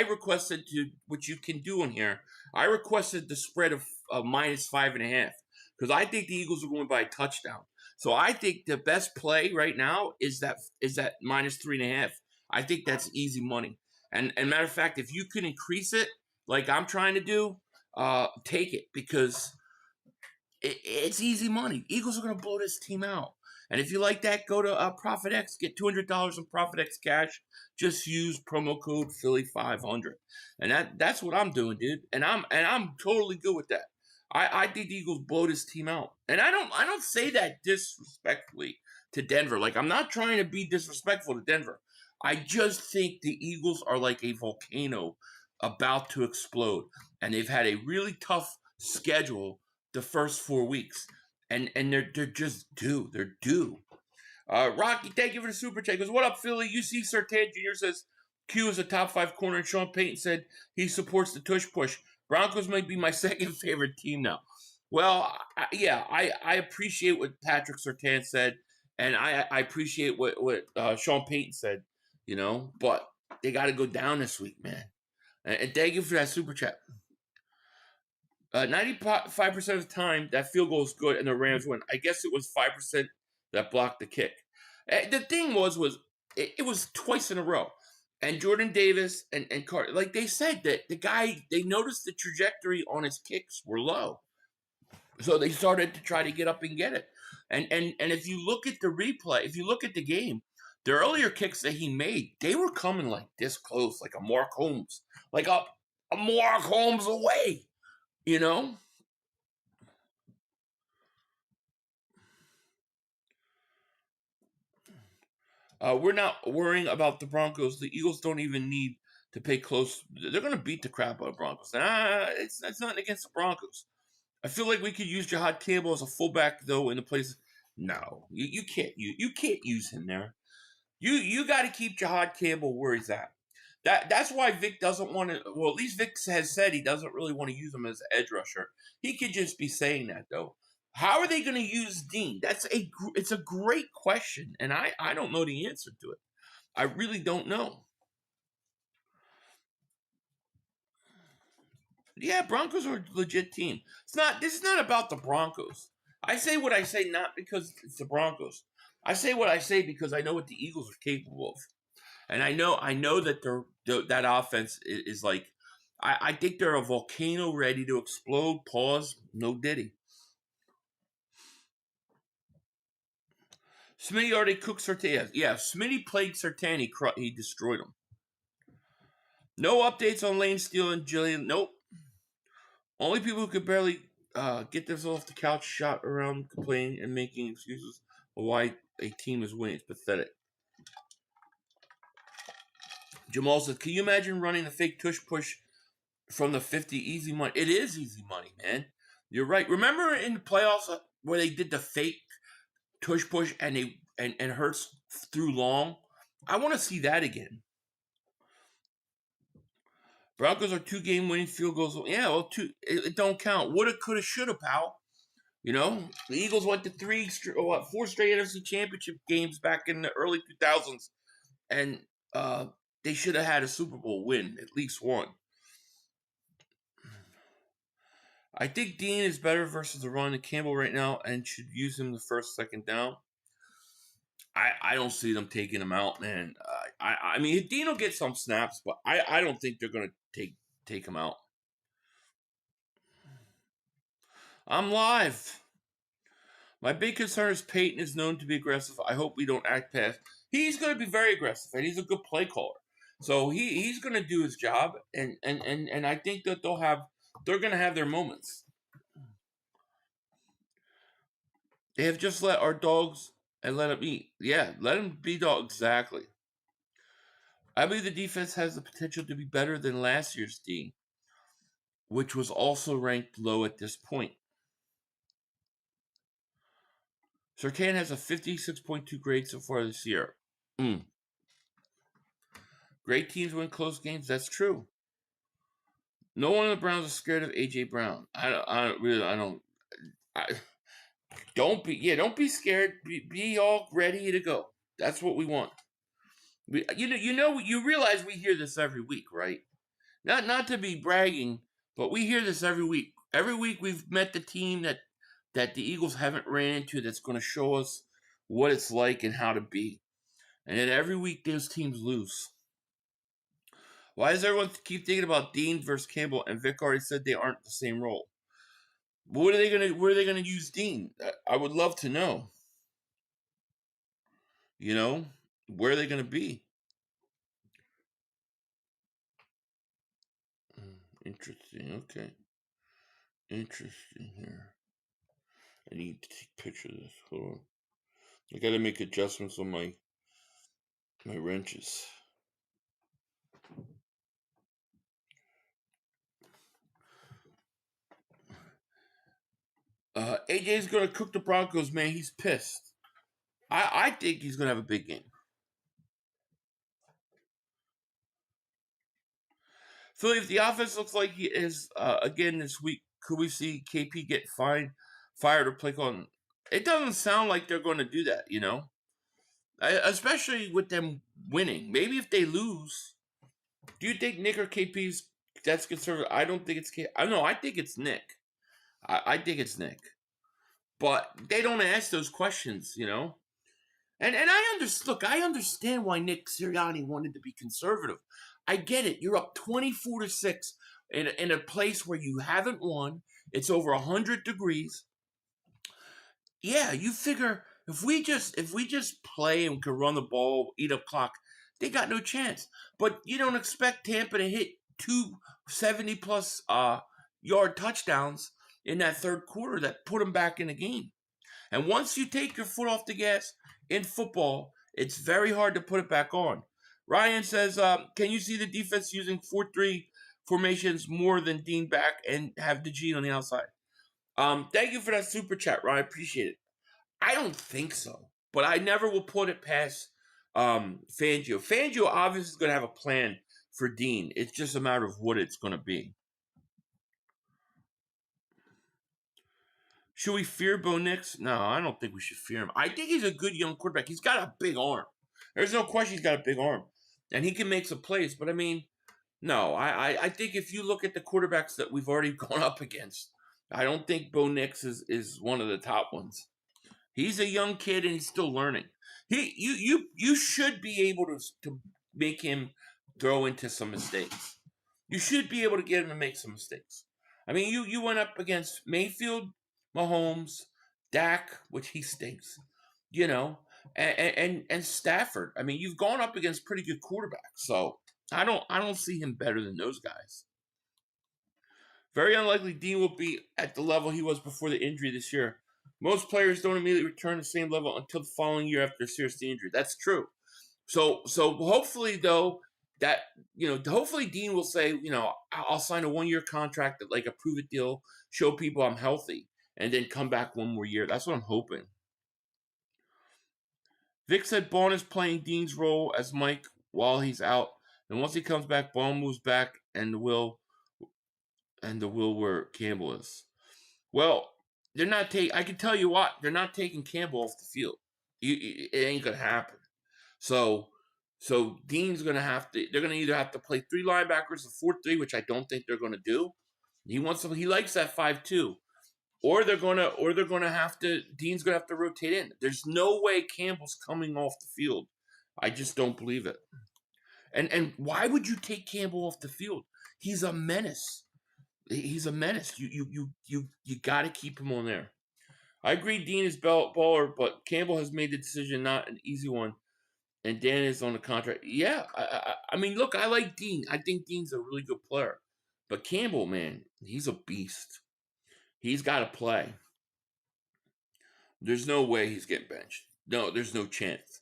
requested what you can do in here. I requested the spread of minus 5.5 because I think the Eagles are going by a touchdown. So I think the best play right now is that minus 3.5. I think that's easy money. And matter of fact, if you can increase it like I'm trying to do, take it because it's easy money. Eagles are going to blow this team out. And if you like that, go to ProphetX, get $200 in ProphetX cash. Just use promo code Philly500, and that's what I'm doing, dude. And I'm totally good with that. I think the Eagles blow this team out, and I don't say that disrespectfully to Denver. Like I'm not trying to be disrespectful to Denver. I just think the Eagles are like a volcano about to explode, and they've had a really tough schedule the first 4 weeks. And they're just due. They're due. Rocky, thank you for the super chat. Goes, what up, Philly? UC Sertan Jr. says Q is a top 5 corner, and Sean Payton said he supports the tush push. Broncos might be my second favorite team now. Well, I appreciate what Patrick Sertan said, and I appreciate what Sean Payton said, but they got to go down this week, man. And thank you for that super chat. 95% of the time, that field goal is good and the Rams win. I guess it was 5% that blocked the kick. The thing was it was twice in a row. And Jordan Davis and Carter, like they said, that the guy, they noticed the trajectory on his kicks were low. So they started to try to get up and get it. And if you look at the replay, if you look at the game, The earlier kicks that he made, they were coming like this close, like a Mark Holmes, like a Mark Holmes away, you know? We're not worrying about the Broncos. The Eagles don't even need to pay close. They're going to beat the crap out of Broncos. It's nothing against the Broncos. I feel like we could use Jahad Campbell as a fullback, though, in the place. No, you can't. You can't use him there. You got to keep Jahad Campbell where he's at. That's why Vic doesn't want to. Well, at least Vic has said he doesn't really want to use him as an edge rusher. He could just be saying that, though. How are they going to use Dean? It's a great question, and I don't know the answer to it. I really don't know. Yeah, Broncos are a legit team. This is not about the Broncos. I say what I say not because it's the Broncos. I say what I say because I know what the Eagles are capable of. And I know that that offense is like, I think they're a volcano ready to explode. Pause. No diddy. Smitty already cooked Surtain. Yeah, Smitty played Surtain. He destroyed him. No updates on Lane Steele and Jillian. Nope. Only people who could barely get themselves off the couch shot around complaining and making excuses for why a team is winning. It's pathetic. Jamal says, can you imagine running the fake tush push from the 50? Easy money. It is easy money, man. You're right. Remember in the playoffs where they did the fake tush push and Hurts threw long? I want to see that again. Broncos are 2-game winning field goals. Yeah, well, it don't count. Woulda, coulda, shoulda, pal. You know, the Eagles went to 4 straight NFC Championship games back in the early 2000s, and they should have had a Super Bowl win, at least one. I think Dean is better versus the run than Campbell right now, and should use him the first, second down. I don't see them taking him out, man. I mean, Dean will get some snaps, but I don't think they're going to take him out. I'm live. My big concern is Peyton is known to be aggressive. I hope we don't act past. He's going to be very aggressive, and he's a good play caller. So he's going to do his job, and I think that they're going to have their moments. They have just let our dogs and let them eat. Yeah, let them be dogs. Exactly. I believe the defense has the potential to be better than last year's team, which was also ranked low at this point. Surtain has a 56.2 grade so far this year. Great teams win close games. That's true. No one in the Browns is scared of A.J. Brown. Don't be scared. Be all ready to go. That's what we want. You realize we hear this every week, right? Not to be bragging, but we hear this every week. Every week we've met the team that the Eagles haven't ran into that's going to show us what it's like and how to be. And then every week those teams lose. Why does everyone keep thinking about Dean versus Campbell? And Vic already said they aren't the same role. Where are they gonna use Dean? I would love to know. You know, where are they gonna be? Interesting. Okay. Interesting here. I need to take a picture of this. Hold on. I gotta make adjustments on my wrenches. AJ's gonna cook the Broncos, man. He's pissed. I think he's gonna have a big game. Philly, if the offense looks like he is again this week, could we see KP get fired or play call? It doesn't sound like they're going to do that, you know, especially with them winning. Maybe if they lose, do you think Nick or KP's that's conservative? I don't think it's KP. I think it's Nick. I think it's Nick, but they don't ask those questions, you know. And I understand why Nick Sirianni wanted to be conservative. I get it. You're up 24-6 in a place where you haven't won. It's over 100 degrees. Yeah, you figure If we just play and can run the ball, eat up clock, they got no chance. But you don't expect Tampa to hit 270-plus yard touchdowns in that third quarter that put them back in the game. And once you take your foot off the gas in football, it's very hard to put it back on. Ryan says, can you see the defense using 4-3 formations more than Dingbat and have DeGene on the outside? Thank you for that super chat, Ryan. I appreciate it. I don't think so, but I never will put it past Fangio. Fangio obviously is going to have a plan for Dean. It's just a matter of what it's going to be. Should we fear Bo Nix? No, I don't think we should fear him. I think he's a good young quarterback. He's got a big arm. There's no question he's got a big arm. And he can make some plays. But, I mean, no. I think if you look at the quarterbacks that we've already gone up against, I don't think Bo Nix is one of the top ones. He's a young kid and he's still learning. You should be able to make him throw into some mistakes. You should be able to get him to make some mistakes. I mean, you went up against Mayfield, Mahomes, Dak, which he stinks, and Stafford. I mean, you've gone up against pretty good quarterbacks, so I don't see him better than those guys. Very unlikely Dean will be at the level he was before the injury this year. Most players don't immediately return to the same level until the following year after a serious injury. That's true. So hopefully, though, hopefully Dean will say, I'll sign a 1-year contract that like a prove-it deal, show people I'm healthy, and then come back one more year. That's what I'm hoping. Vic said Bond is playing Dean's role as Mike while he's out, and once he comes back, Bond moves back and the will where Campbell is. Well, they're not taking. I can tell you what, they're not taking Campbell off the field. It ain't gonna happen. So Dean's gonna have to. They're gonna either have to play 3 linebackers, a 4-3, which I don't think they're gonna do. He likes that 5-2, or they're gonna have to. Dean's gonna have to rotate in. There's no way Campbell's coming off the field. I just don't believe it. And why would you take Campbell off the field? He's a menace. He's a menace. You got to keep him on there. I agree Dean is baller, but Campbell has made the decision, not an easy one, and Dan is on the contract. Yeah, I mean, look, I like Dean. I think Dean's a really good player. But Campbell, man, he's a beast. He's got to play. There's no way he's getting benched. No, there's no chance.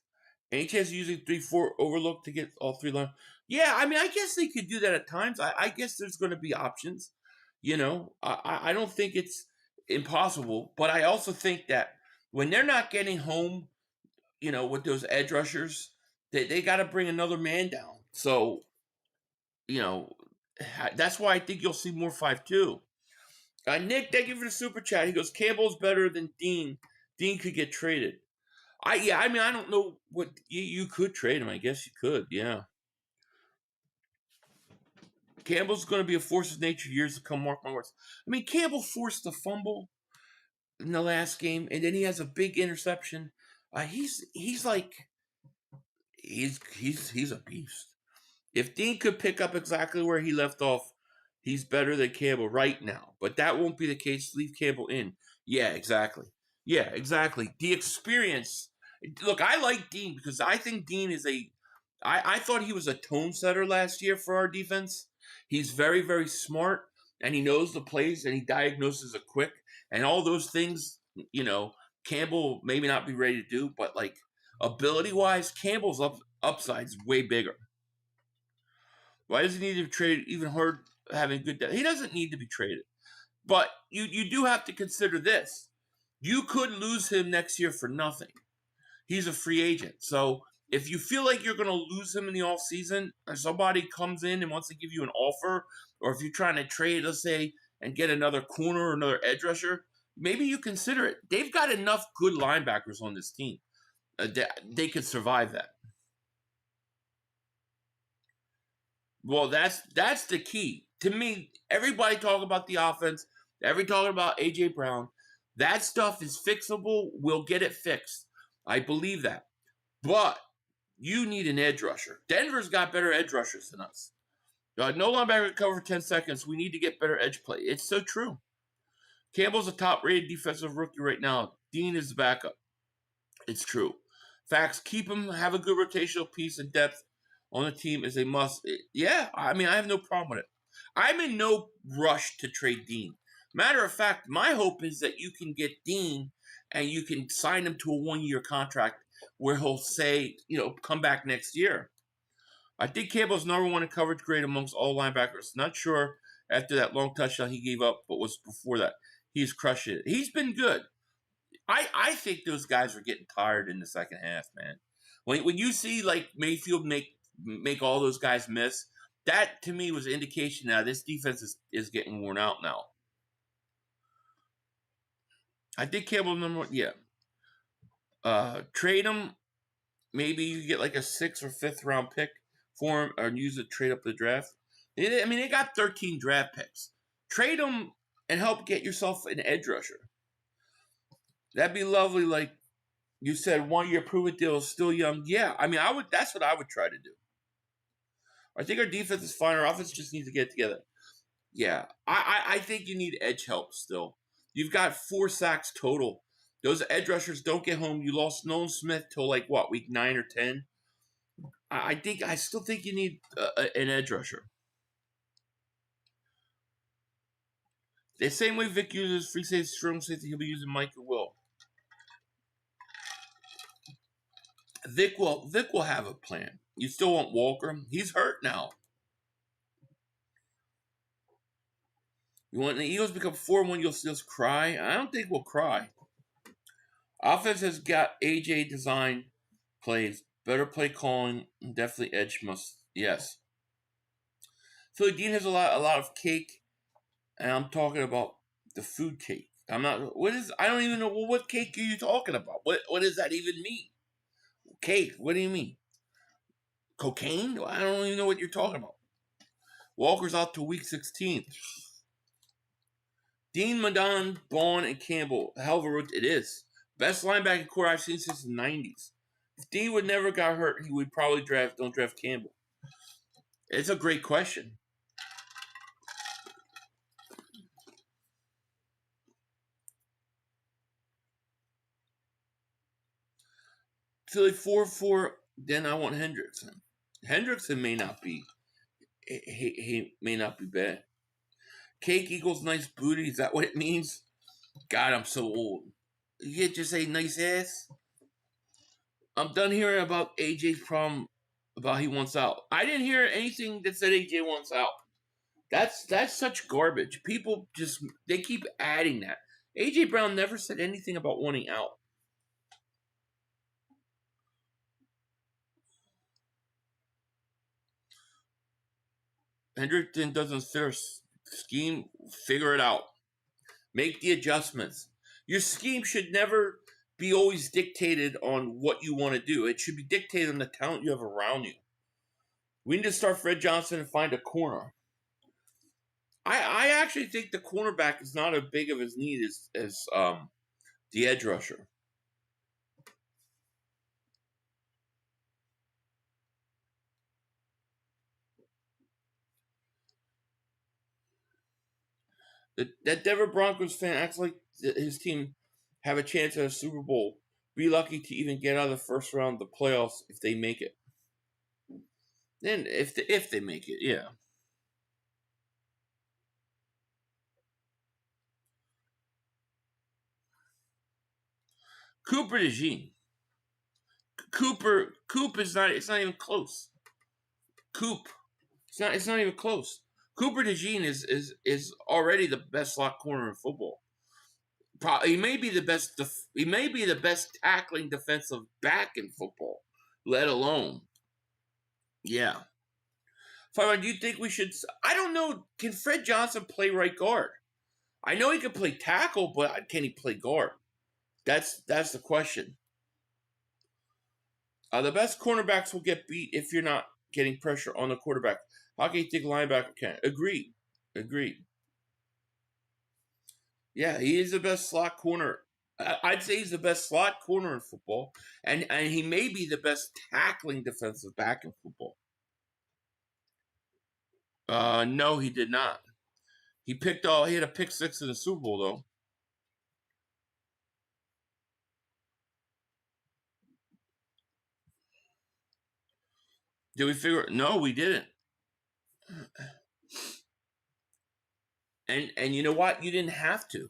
Any chance of using 3-4 overlook to get all 3 lines? Yeah, I mean, I guess they could do that at times. I guess there's going to be options. I don't think it's impossible, but I also think that when they're not getting home, with those edge rushers, they got to bring another man down. So, that's why I think you'll see more 5-2. Nick, thank you for the super chat. He goes, Campbell's better than Dean. Dean could get traded. I don't know what you could trade him. I guess you could, yeah. Campbell's going to be a force of nature years to come, mark my words. I mean, Campbell forced a fumble in the last game, and then he has a big interception. He's a beast. If Dean could pick up exactly where he left off, he's better than Campbell right now. But that won't be the case. Leave Campbell in. Yeah, exactly. The experience. Look, I like Dean because I think Dean is I thought he was a tone setter last year for our defense. He's very, very smart, and he knows the plays, and he diagnoses it quick. And all those things, Campbell maybe not be ready to do, but, like, ability-wise, Campbell's upside is way bigger. Why does he need to be traded even hard having good depth? He doesn't need to be traded. But you do have to consider this. You could lose him next year for nothing. He's a free agent. So if you feel like you're going to lose him in the offseason, or somebody comes in and wants to give you an offer, or if you're trying to trade, let's say, and get another corner or another edge rusher, maybe you consider it. They've got enough good linebackers on this team. They could survive that. Well, that's the key. To me, everybody talk about the offense. Everybody talking about A.J. Brown. That stuff is fixable. We'll get it fixed. I believe that. But you need an edge rusher. Denver's got better edge rushers than us. No linebacker cover for 10 seconds. We need to get better edge play. It's so true. Campbell's a top-rated defensive rookie right now. Dean is the backup. It's true. Facts. Keep him. Have a good rotational piece and depth on the team is a must. Yeah, I mean, I have no problem with it. I'm in no rush to trade Dean. Matter of fact, my hope is that you can get Dean and you can sign him to a 1-year contract where he'll say, come back next year. I think Campbell's number one in coverage grade amongst all linebackers. Not sure after that long touchdown he gave up, but was before that. He's crushed it. He's been good. I think those guys are getting tired in the second half, man. When you see like Mayfield make all those guys miss, that to me was an indication that this defense is getting worn out now. I think Campbell number one, yeah. Trade him. Maybe you get like a 6th or 5th round pick for him, or use it trade up the draft. They got 13 draft picks. Trade them and help get yourself an edge rusher. That'd be lovely. Like you said, 1-year prove-it deal is still young. Yeah, I mean, that's what I would try to do. I think our defense is fine. Our offense just needs to get together. Yeah, I think you need edge help still. You've got 4 sacks total. Those edge rushers don't get home. You lost Nolan Smith till like what, week 9 or 10? I still think you need an edge rusher. The same way Vic uses free safety, strong safety, he'll be using Mike or Will. Vic will have a plan. You still want Walker? He's hurt now. You want the Eagles to become 4-1, you'll see us cry? I don't think we'll cry. Offense has got AJ design plays, better play calling, and definitely edge must. Yes. Philly Dean has a lot of cake, and I'm talking about the food cake. I don't even know, what cake are you talking about? What does that even mean? Cake, what do you mean? Cocaine? I don't even know what you're talking about. Walker's out to week 16. Dean, Madon, Bond, and Campbell. Hell of a route it is. Best linebacking core I've seen since the 90s. If Dean would never got hurt, he would probably don't draft Campbell. It's a great question. Philly 4-4, then I want Hendrickson. Hendrickson may not be. He may not be bad. Cake equals nice booty. Is that what it means? God, I'm so old. You can't just say nice ass. I'm done hearing about AJ's problem about he wants out. I didn't hear anything that said AJ wants out. That's such garbage. People they keep adding that. AJ Brown never said anything about wanting out. Hendrickson doesn't fit our scheme. Figure it out. Make the adjustments. Your scheme should never be always dictated on what you want to do. It should be dictated on the talent you have around you. We need to start Fred Johnson and find a corner. I actually think the cornerback is not as big of his need as the edge rusher. That Denver Broncos fan acts like his team have a chance at a Super Bowl. Be lucky to even get out of the first round of the playoffs if they make it. Then if they make it, yeah. Cooper DeJean. Coop is not. It's not even close. Coop. It's not even close. Cooper DeJean is already the best slot corner in football. He may be the best. He may be the best tackling defensive back in football, let alone. Yeah. Fine, do you think we should? I don't know. Can Fred Johnson play right guard? I know he can play tackle, but can he play guard? That's the question. The best cornerbacks will get beat if you're not getting pressure on the quarterback. How can you think linebacker can? Agreed. Yeah, he is the best slot corner. I'd say he's the best slot corner in football, and he may be the best tackling defensive back in football. No, he did not. He had a pick 6 in the Super Bowl though. Did we figure it? No, we didn't. And you know what? You didn't have to.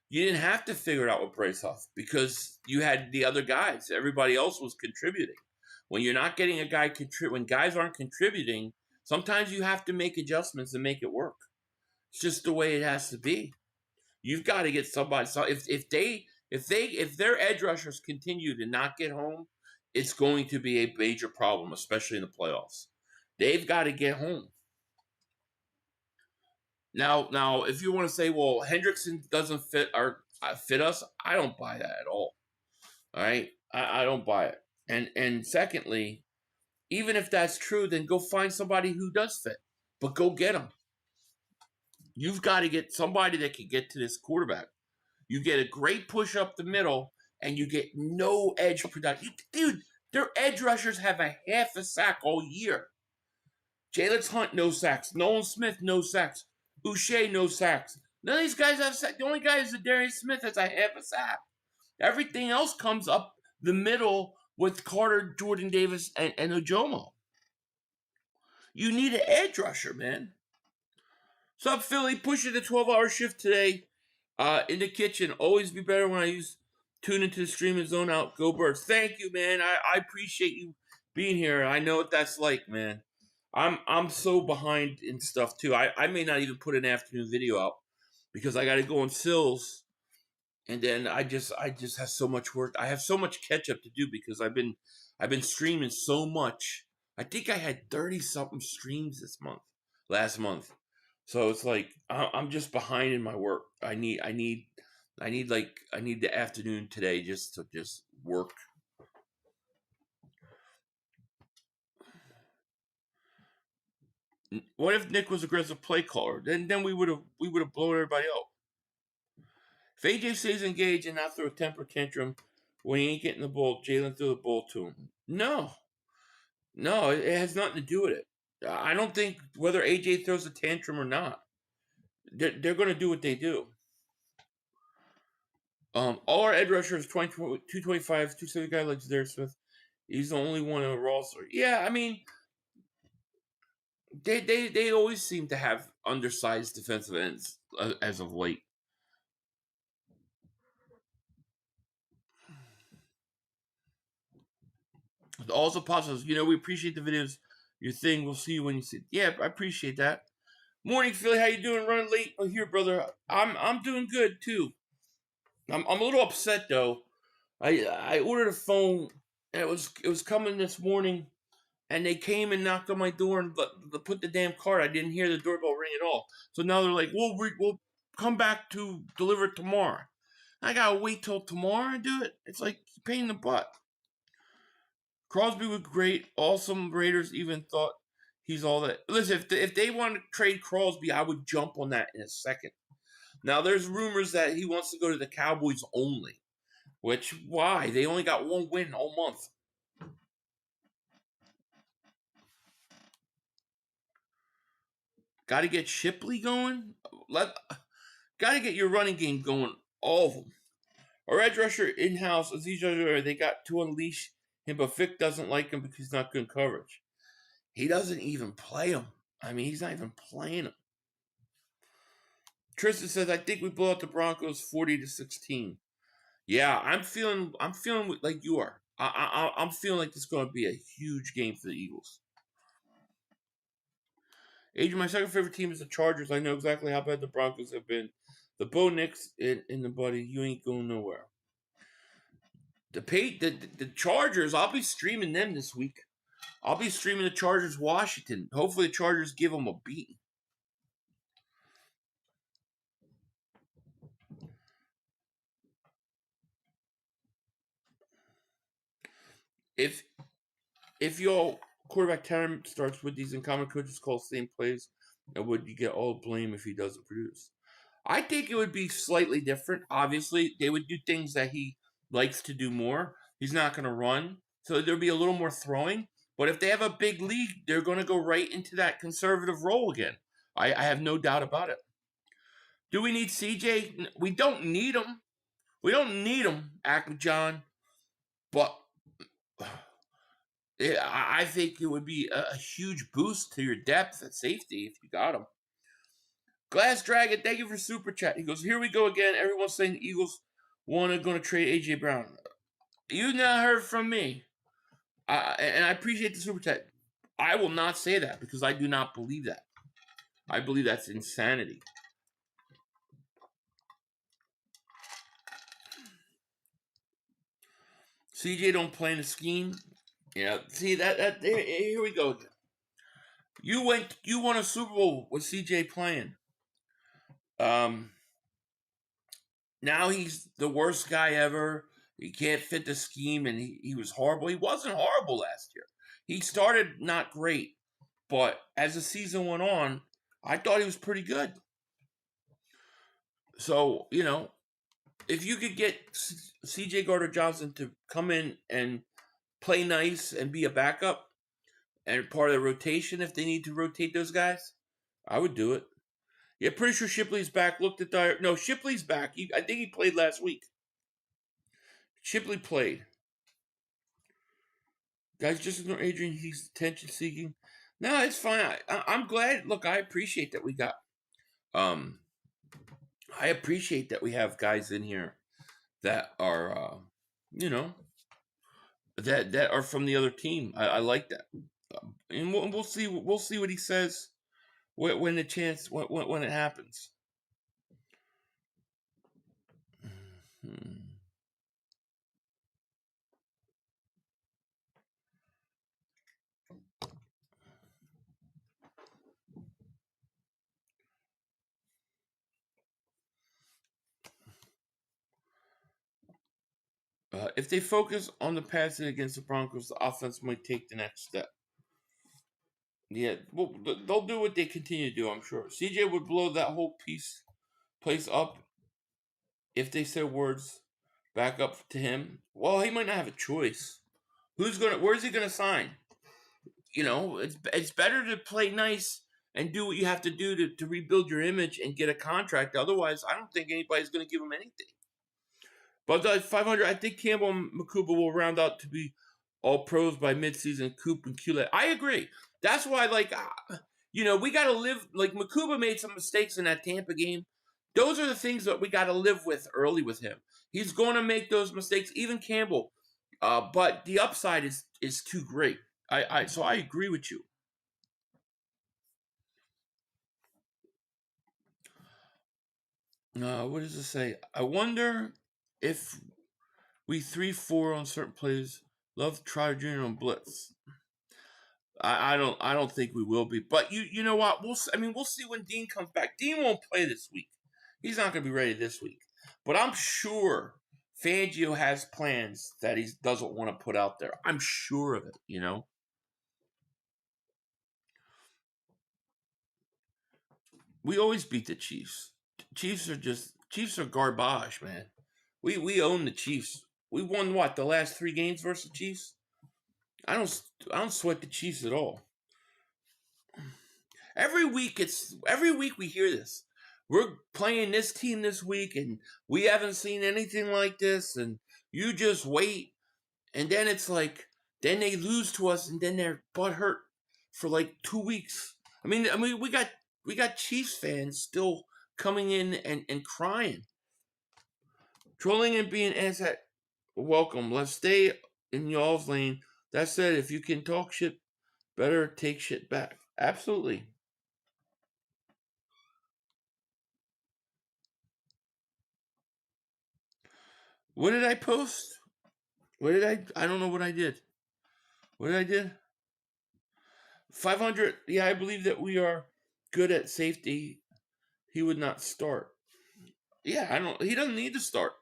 You didn't have to figure it out with Bryce Huff because you had the other guys. Everybody else was contributing. When you're not getting a guy when guys aren't contributing, sometimes you have to make adjustments and make it work. It's just the way it has to be. You've got to get somebody. So if their edge rushers continue to not get home, it's going to be a major problem, especially in the playoffs. They've got to get home. Now, if you want to say, well, Hendrickson doesn't fit us, I don't buy that at all. All right, I don't buy it. And secondly, even if that's true, then go find somebody who does fit, but go get them. You've got to get somebody that can get to this quarterback. You get a great push up the middle, and you get no edge production. Dude, their edge rushers have a half a sack all year. Jalen Hunt, no sacks. Nolan Smith, no sacks. Uche, no sacks. None of these guys have sacks. The only guy is Darius Smith that's a half a sack. Everything else comes up the middle with Carter, Jordan Davis, and Ojomo. You need an edge rusher, man. What's up, Philly? Pushing the 12-hour shift today in the kitchen. Always be better when I tune into the stream and zone out. Go Birds. Thank you, man. I appreciate you being here. I know what that's like, man. I'm so behind in stuff too. I may not even put an afternoon video out because I got to go on Sills, and then I just have so much work. I have so much catch up to do because I've been streaming so much. I think I had 30-something streams last month. So it's like I'm just behind in my work. I need the afternoon today just to work. What if Nick was aggressive play caller? Then we would have blown everybody out. If AJ stays engaged and not throw a temper tantrum when he ain't getting the ball, Jalen threw the ball to him. No, it has nothing to do with it. I don't think whether AJ throws a tantrum or not. They're going to do what they do. All our edge rushers 225, 270 guy like Darius Smith. He's the only one in a roster. Yeah, I mean, they always seem to have undersized defensive ends as of late. Also, positives. We appreciate the videos. Your thing. We'll see you when you see it. Yeah, I appreciate that. Morning, Philly. How you doing? Running late here, brother. I'm doing good too. I'm a little upset though. I ordered a phone and it was coming this morning, and they came and knocked on my door and put the damn card. I didn't hear the doorbell ring at all. So now they're like, we'll come back to deliver it tomorrow. I gotta wait till tomorrow to do it. It's like a pain in the butt. Crosby was great. Awesome. Raiders even thought he's all that. Listen, if they want to trade Crosby, I would jump on that in a second. Now, there's rumors that he wants to go to the Cowboys only. Which, why? They only got one win all month. Got to get Shipley going. Got to get your running game going. All of them. Our edge rusher in-house, they got to unleash him, but Vic doesn't like him because he's not good in coverage. He doesn't even play him. I mean, he's not even playing him. Tristan says, I think we blow out the Broncos 40-16. Yeah, I'm feeling like you are. I'm feeling like this is going to be a huge game for the Eagles. Adrian, my second favorite team is the Chargers. I know exactly how bad the Broncos have been. The Bo Nix and the buddy, you ain't going nowhere. The Chargers, I'll be streaming them this week. I'll be streaming the Chargers Washington. Hopefully the Chargers give them a beat. If your quarterback talent starts with these uncommon coaches call same plays, and would you get all blame if he doesn't produce? I think it would be slightly different. Obviously, they would do things that he likes to do more. He's not going to run, so there'll be a little more throwing. But if they have a big lead, they're going to go right into that conservative role again. I have no doubt about it. Do we need CJ? We don't need him. We don't need him, John. But I think it would be a huge boost to your depth at safety if you got him. Glass Dragon, thank you for super chat. He goes, here we go again. Everyone's saying the Eagles going to trade AJ Brown. You not heard from me, and I appreciate the super chat. I will not say that because I do not believe that. I believe that's insanity. CJ don't play in the scheme. Yeah, see that here we go. You won a Super Bowl with CJ playing. Now he's the worst guy ever. He can't fit the scheme, and he was horrible. He wasn't horrible last year. He started not great, but as the season went on, I thought he was pretty good. So, if you could get CJ Gardner-Johnson to come in and play nice and be a backup and part of the rotation if they need to rotate those guys, I would do it. Yeah, pretty sure Shipley's back. Looked at the no, Shipley's back. I think he played last week. Shipley played. Guys, just ignore Adrian. He's attention seeking. No, it's fine. I'm glad. Look, I appreciate that we got. I appreciate that we have guys in here that are, that are from the other team. I like that, and we'll see. We'll see what he says when the chance when it happens. If they focus on the passing against the Broncos, the offense might take the next step. Yeah, well, they'll do what they continue to do, I'm sure. CJ would blow that whole place up if they said words back up to him. Well, he might not have a choice. Where's he gonna sign? It's better to play nice and do what you have to do to rebuild your image and get a contract. Otherwise, I don't think anybody's gonna give him anything. But 500, I think Campbell and Nakobe will round out to be all pros by midseason. Coop and Culette. I agree. That's why, we got to live. Like, Nakobe made some mistakes in that Tampa game. Those are the things that we got to live with early with him. He's going to make those mistakes, even Campbell. But the upside is too great. So I agree with you. What does it say? I wonder if we 3-4 on certain plays. Love Trotter Jr. on blitz. I don't think we will be. But you know what? We'll see when Dean comes back. Dean won't play this week. He's not going to be ready this week. But I'm sure Fangio has plans that he doesn't want to put out there. I'm sure of it, We always beat the Chiefs. Chiefs are garbage, man. We own the Chiefs. We won the last 3 games versus the Chiefs? I don't sweat the Chiefs at all. Every week we hear this. We're playing this team this week and we haven't seen anything like this and you just wait. And then it's like, then they lose to us and then they're butthurt for 2 weeks. I mean we got Chiefs fans still coming in and crying. Trolling and being answered, welcome. Let's stay in y'all's lane. That said, if you can talk shit, better take shit back. Absolutely. What did I post? I don't know what I did. What did I do? 500. Yeah, I believe that we are good at safety. He would not start. Yeah, he doesn't need to start.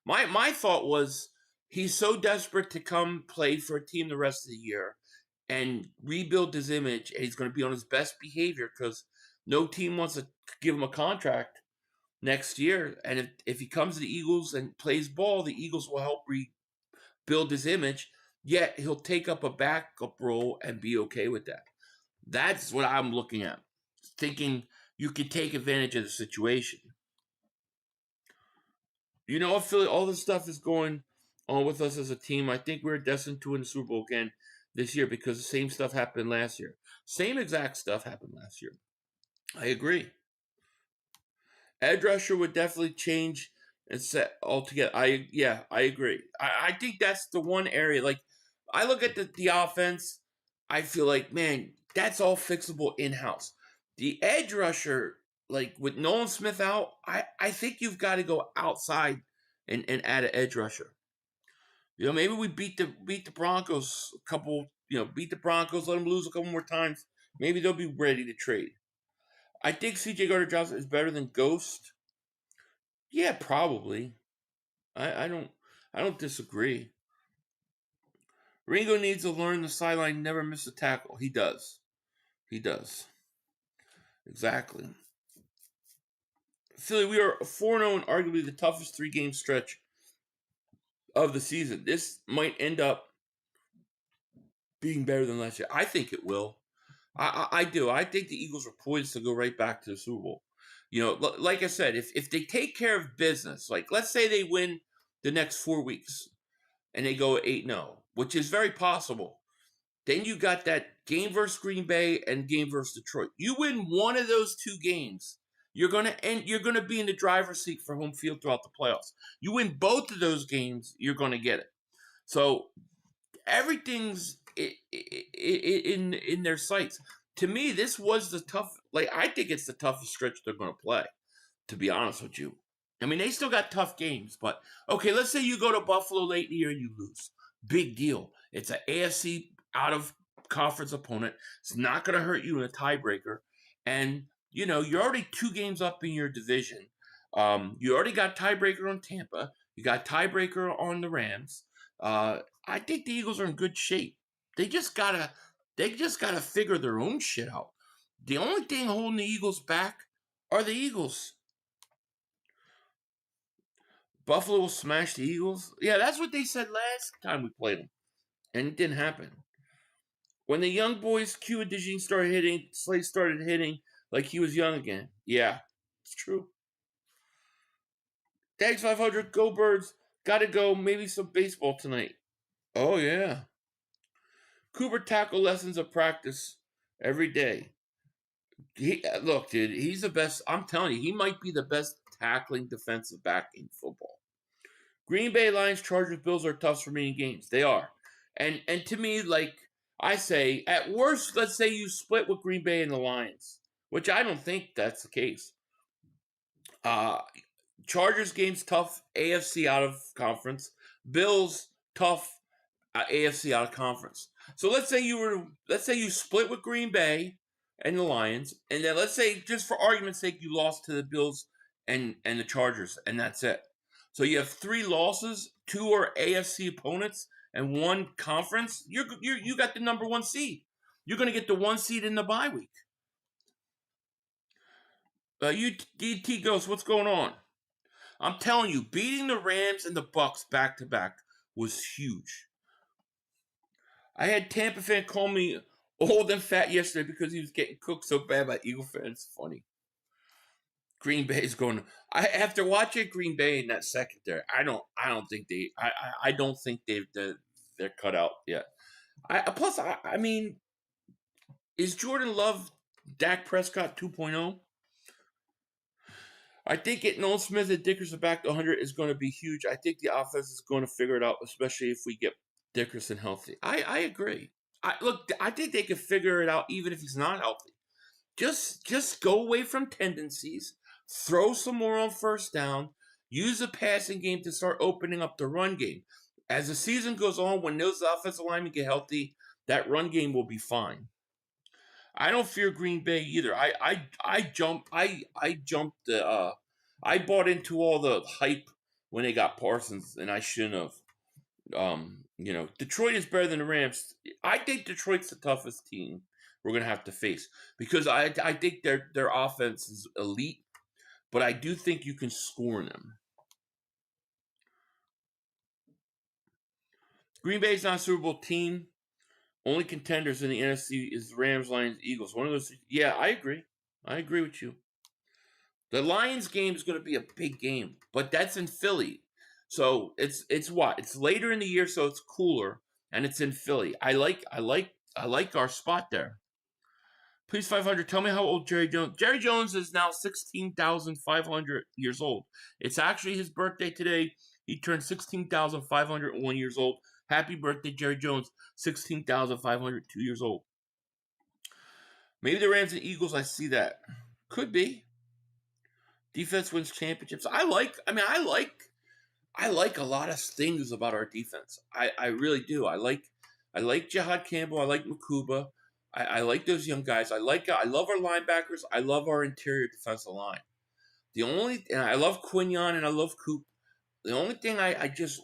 My thought was he's so desperate to come play for a team the rest of the year and rebuild his image, and he's going to be on his best behavior because no team wants to give him a contract next year. And if he comes to the Eagles and plays ball, the Eagles will help rebuild his image, yet he'll take up a backup role and be okay with that. That's what I'm looking at, thinking you could take advantage of the situation. Philly, all this stuff is going on with us as a team. I think we're destined to win the Super Bowl again. this year because the same stuff happened last year. Same exact stuff happened last year. I agree. Edge rusher would definitely change and set altogether. I agree. I think that's the one area. Like, I look at the offense, I feel like, man, that's all fixable in-house. The edge rusher, like with Nolan Smith out, I think you've got to go outside and add an edge rusher. You know, maybe we beat the Broncos a couple, beat the Broncos, let them lose a couple more times. Maybe they'll be ready to trade. I think C.J. Gardner-Johnson is better than Ghost. Yeah, probably. I don't disagree. Ringo needs to learn the sideline, never miss a tackle. He does. He does. Exactly. Philly, we are 4-0 and arguably the toughest 3-game stretch of the season. This might end up being better than last year. I think it will. I do. I think the Eagles are poised to go right back to the Super Bowl. Like I said, if they take care of business, like let's say they win the next 4 weeks and they go 8-0, which is very possible. Then you got that game versus Green Bay and game versus Detroit. You win one of those 2 games, you're gonna be in the driver's seat for home field throughout the playoffs. You win both of those games, you're gonna get it. So everything's in their sights. To me, this was the tough. Like, I think it's the toughest stretch they're going to play. To be honest with you, I mean, they still got tough games, but okay. Let's say you go to Buffalo late in the year and you lose. Big deal. It's an AFC out of conference opponent. It's not going to hurt you in a tiebreaker, and you're already 2 games up in your division. You already got tiebreaker on Tampa. You got tiebreaker on the Rams. I think the Eagles are in good shape. They just gotta figure their own shit out. The only thing holding the Eagles back are the Eagles. Buffalo will smash the Eagles. Yeah, that's what they said last time we played them, and it didn't happen. When the young boys Q and Dejean started hitting, Slade started hitting like he was young again. Yeah, it's true. Thanks 500. Go Birds. Gotta go. Maybe some baseball tonight. Oh yeah. Cooper tackle lessons of practice every day. Look, dude, he's the best. I'm telling you, he might be the best tackling defensive back in football. Green Bay Lions, Chargers, Bills are tough remaining games. They are. And to me, like I say, at worst, let's say you split with Green Bay and the Lions, which I don't think that's the case. Chargers game's tough, AFC out of conference. Bills, tough, AFC out of conference. So let's say you split with Green Bay and the Lions, and then let's say, just for argument's sake, you lost to the Bills and the Chargers, and that's it. So you have 3 losses, 2 are AFC opponents, and 1 conference. You got the number 1 seed. You're going to get the 1 seed in the bye week. DT Ghost, what's going on? I'm telling you, beating the Rams and the Bucks back to back was huge. I had Tampa fan call me old and fat yesterday because he was getting cooked so bad by Eagle fans. Funny. Green Bay's going. After watching Green Bay in that second there, I don't think they're cut out yet. Plus, I mean, is Jordan Love Dak Prescott 2.0? I think getting Nolan Smith and Dickerson back to 100 is going to be huge. I think the offense is going to figure it out, especially if we get Dickerson healthy. I agree. I think they could figure it out even if he's not healthy. Just go away from tendencies, throw some more on first down, use the passing game to start opening up the run game. As the season goes on, when those offensive linemen get healthy, that run game will be fine. I don't fear Green Bay either. I bought into all the hype when they got Parsons, and I shouldn't have. Detroit is better than the Rams. I think Detroit's the toughest team we're gonna have to face because I think their offense is elite, but I do think you can score them. Green Bay's not a Super Bowl team. Only contenders in the NFC is Rams, Lions, Eagles. One of those. Yeah, I agree. I agree with you. The Lions game is going to be a big game, but that's in Philly. So it's what? It's later in the year, so it's cooler. and it's in Philly. I like our spot there. Please 500. Tell me how old Jerry Jones. Jerry Jones is now 16,500 years old. It's actually his birthday today. He turned 16,501 years old. Happy birthday, Jerry Jones. 16,502 years old. Maybe the Rams and Eagles. I see that. Could be. Defense wins championships. I like a lot of things about our defense. I really do. I like Jihad Campbell. I like Nakobe. I like those young guys. I love our linebackers. I love our interior defensive line. And I love Quinion and I love Coop. The only thing I just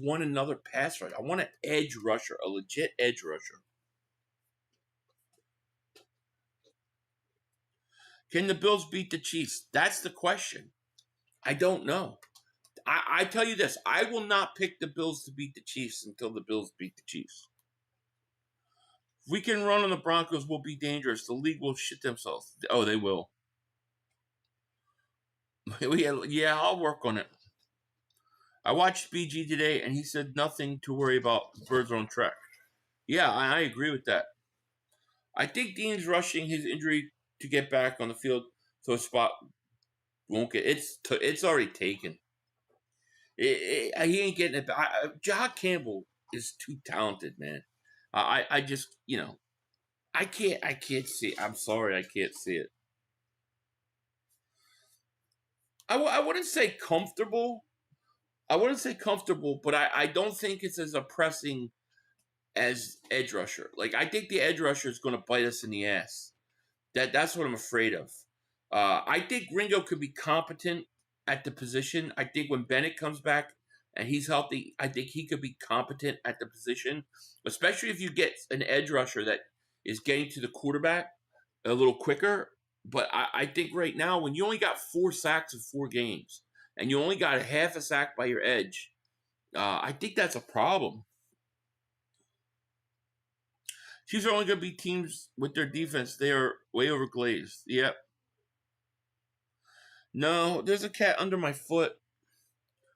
want another pass rush. I want an edge rusher, a legit edge rusher. Can the Bills beat the Chiefs? That's the question. I don't know. I tell you this, I will not pick the Bills to beat the Chiefs until the Bills beat the Chiefs. If we can run on the Broncos, we'll be dangerous. The league will shit themselves. Oh, they will. Yeah, I'll work on it. I watched BG today, and he said nothing to worry about. Birds are on track. Yeah, I agree with that. I think Dean's rushing his injury to get back on the field, so his spot won't get. It's already taken. He ain't getting it back. Jihad Campbell is too talented, man. I just, I can't see it. I'm sorry, I can't see it. I wouldn't say comfortable. But I don't think it's as oppressing as edge rusher. Like, I think the edge rusher is going to bite us in the ass. That's what I'm afraid of. I think Ringo could be competent at the position. I think when Bennett comes back and he's healthy, I think he could be competent at the position, especially if you get an edge rusher that is getting to the quarterback a little quicker. But I think right now, when you only got 4 sacks in 4 games and you only got a half a sack by your edge, I think that's a problem. Chiefs are only going to be teams with their defense. They are way overglazed. Yep. No, there's a cat under my foot,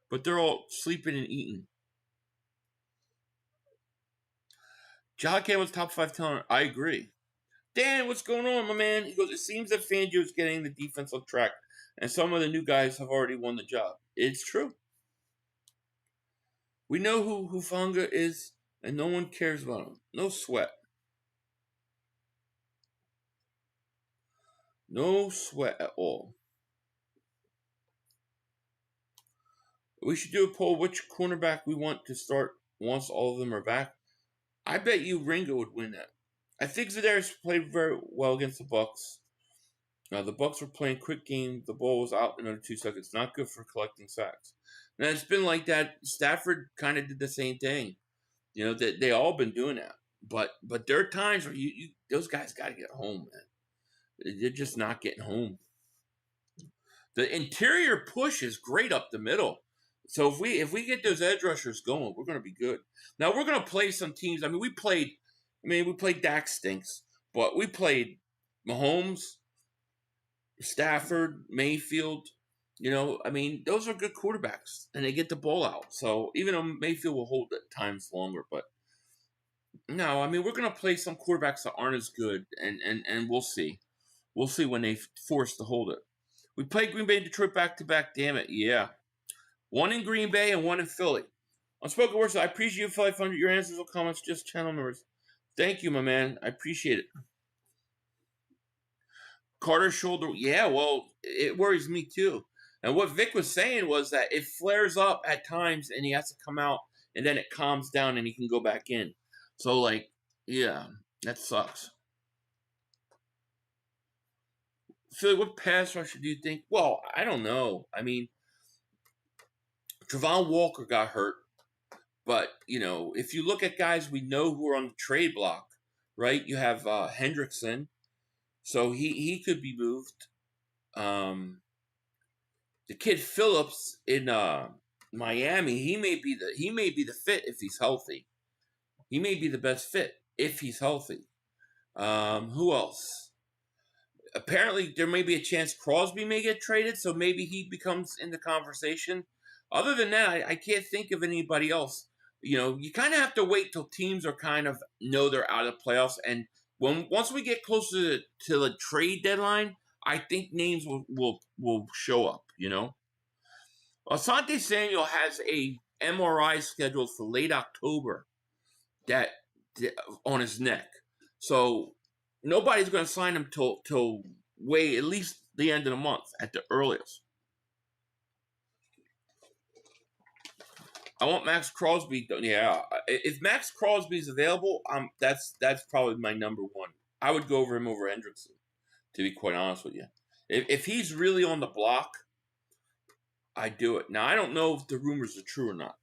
but they're all sleeping and eating. Jihad Campbell's top 5 talent. I agree. Dan, what's going on, my man? He goes, it seems that Fangio is getting the defense on track, and some of the new guys have already won the job. It's true. We know who Hufanga is, and no one cares about him. No sweat. No sweat at all. We should do a poll which cornerback we want to start once all of them are back. I bet you Ringo would win that. I think Zedarius played very well against the Bucs. The Bucs were playing quick game. The ball was out in under 2 seconds. Not good for collecting sacks. And it's been like that. Stafford kind of did the same thing. They all been doing that. But there are times where those guys got to get home, man. They're just not getting home. The interior push is great up the middle. So if we get those edge rushers going, we're going to be good. Now we're going to play some teams. We played Dak stinks, but we played Mahomes, Stafford, Mayfield. Those are good quarterbacks, and they get the ball out. So even though Mayfield will hold at times longer, but no, we're going to play some quarterbacks that aren't as good, and we'll see. We'll see when they force to hold it. We played Green Bay and Detroit back-to-back, damn it, yeah. 1 in Green Bay and 1 in Philly. Unspoken words, I appreciate you, 500. Your answers or comments, just channel members. Thank you, my man. I appreciate it. Carter's shoulder, yeah, well, it worries me too. And what Vic was saying was that it flares up at times and he has to come out and then it calms down and he can go back in. So, yeah, that sucks. Philly, what pass rusher do you think? Well, I don't know. Travon Walker got hurt. But, if you look at guys we know who are on the trade block, right? You have Hendrickson. So he could be moved. The kid Phillips in Miami, he may be the fit if he's healthy. He may be the best fit if he's healthy. Who else? Apparently, there may be a chance Crosby may get traded, so maybe he becomes in the conversation. Other than that, I can't think of anybody else. You know, you kind of have to wait till teams are kind of know they're out of the playoffs, and once we get closer to the trade deadline, I think names will show up. You know, Asante Samuel has a MRI scheduled for late October that on his neck, so nobody's going to sign him till way at least the end of the month at the earliest. I want Max Crosby. Yeah, if Max Crosby's available, that's probably my number one. I would go over him over Hendrickson, to be quite honest with you. If he's really on the block, I do it. Now I don't know if the rumors are true or not.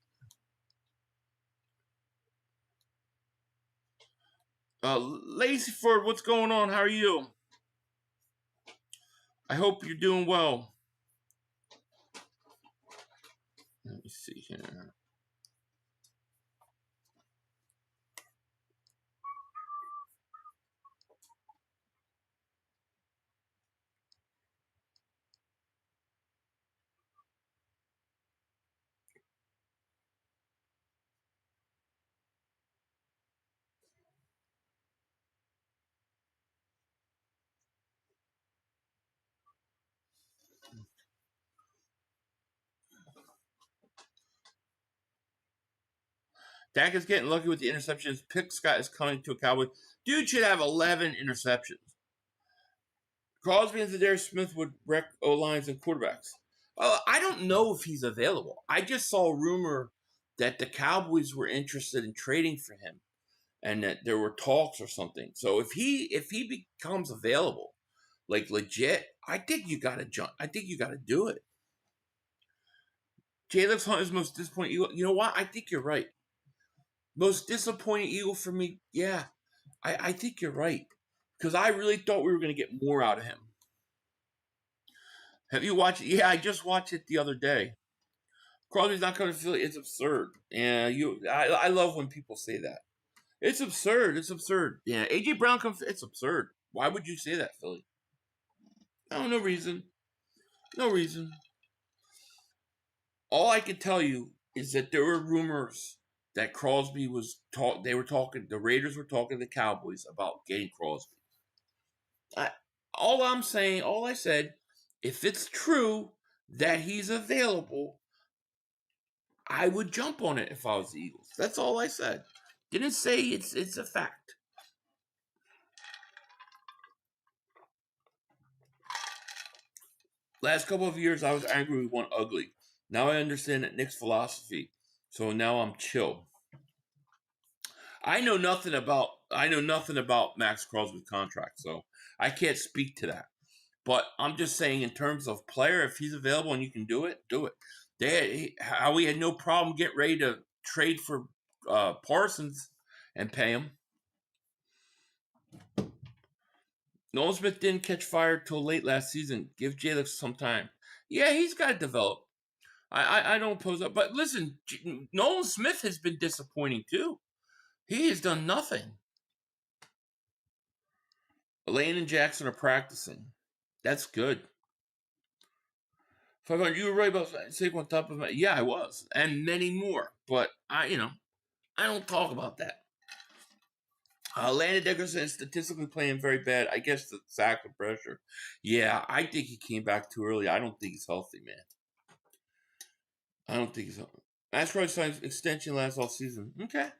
Lazy Ford, what's going on? How are you? I hope you're doing well. Let me see here. Dak is getting lucky with the interceptions. Pick Scott is coming to a Cowboy. Dude should have 11 interceptions. Crosby and Zadarius Smith would wreck O-lines and quarterbacks. I don't know if he's available. I just saw a rumor that the Cowboys were interested in trading for him, and that there were talks or something. So if he becomes available, like legit, I think you got to jump. I think you got to do it. Jalen Hunt is most disappointing Eagle. You know what? I think you're right. Most disappointing Eagle for me. Yeah, I think you're right, because I really thought we were going to get more out of him. Have you watched it? Yeah, I just watched it the other day. Crosby's not coming to Philly. It's absurd. Yeah, I love when people say that. It's absurd. It's absurd. Yeah, AJ Brown comes. It's absurd. Why would you say that, Philly? No reason. No reason. All I can tell you is that there were rumors that Crosby was talk. They were talking. The Raiders were talking to the Cowboys about getting Crosby. All I said, if it's true that he's available, I would jump on it if I was the Eagles. That's all I said. Didn't say it's a fact. Last couple of years, I was angry with one ugly. Now I understand that Nick's philosophy, so now I'm chill. I know nothing about Max Crosby's contract, so I can't speak to that. But I'm just saying, in terms of player, if he's available and you can do it, do it. We had no problem getting ready to trade for Parsons and pay him. Nolan Smith didn't catch fire till late last season. Give Jalen some time. Yeah, he's got to develop. I don't oppose that. But listen, Nolan Smith has been disappointing too. He has done nothing. Elaine and Jackson are practicing. That's good. 500, you were right about Saquon top of my. Yeah, I was. And many more. But I don't talk about that. Landon Dickerson is statistically playing very bad. I guess the sack and pressure. Yeah, I think he came back too early. I don't think he's healthy, man. I don't think he's healthy. Max Crosby signed extension last all season. Okay.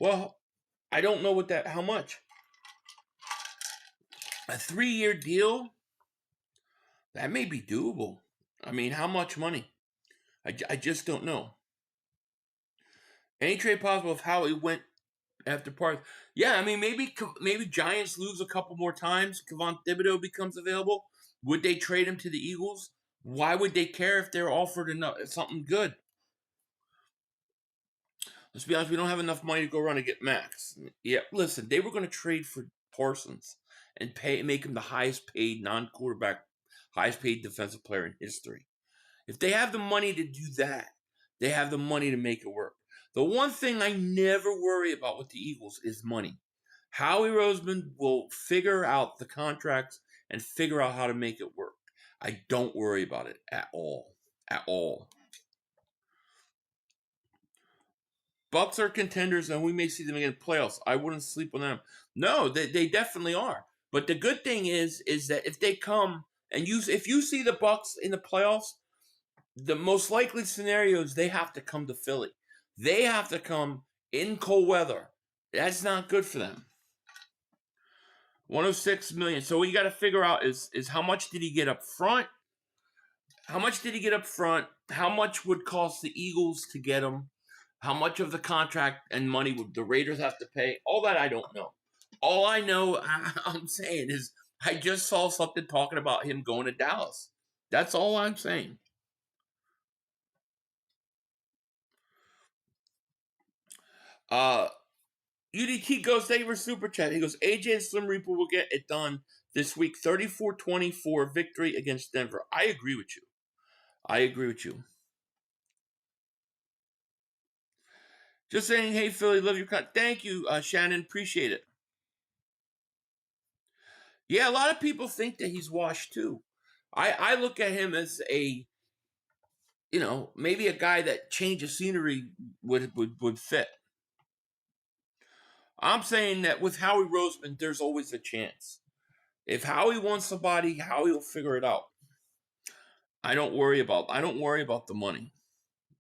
Well, I don't know how much. A 3-year deal? That may be doable. I mean, how much money? I just don't know. Any trade possible of how it went after part? Yeah, I mean, maybe Giants lose a couple more times. Kevon Thibodeau becomes available. Would they trade him to the Eagles? Why would they care if they're offered something good? Let's be honest, we don't have enough money to go around and get Max. Yeah, listen, they were going to trade for Parsons and make him the highest paid non-quarterback, highest paid defensive player in history. If they have the money to do that, they have the money to make it work. The one thing I never worry about with the Eagles is money. Howie Roseman will figure out the contracts and figure out how to make it work. I don't worry about it at all. At all. Bucks are contenders, and we may see them again in playoffs. I wouldn't sleep on them. No, they definitely are. But the good thing is that if they come and if you see the Bucks in the playoffs, the most likely scenario is they have to come to Philly. They have to come in cold weather. That's not good for them. 106 million. So what you got to figure out is how much did he get up front? How much did he get up front? How much would cost the Eagles to get him? How much of the contract and money would the Raiders have to pay? All that I don't know. All I know, I'm saying, is I just saw something talking about him going to Dallas. That's all I'm saying. UDT goes, thank you for Super Chat. He goes, AJ and Slim Reaper will get it done this week. 34-24 victory against Denver. I agree with you. I agree with you. Just saying, hey, Philly, love your content. Thank you, Shannon. Appreciate it. Yeah, a lot of people think that he's washed, too. I look at him as a, maybe a guy that change of scenery would fit. I'm saying that with Howie Roseman, there's always a chance. If Howie wants somebody, Howie will figure it out. I don't worry about the money.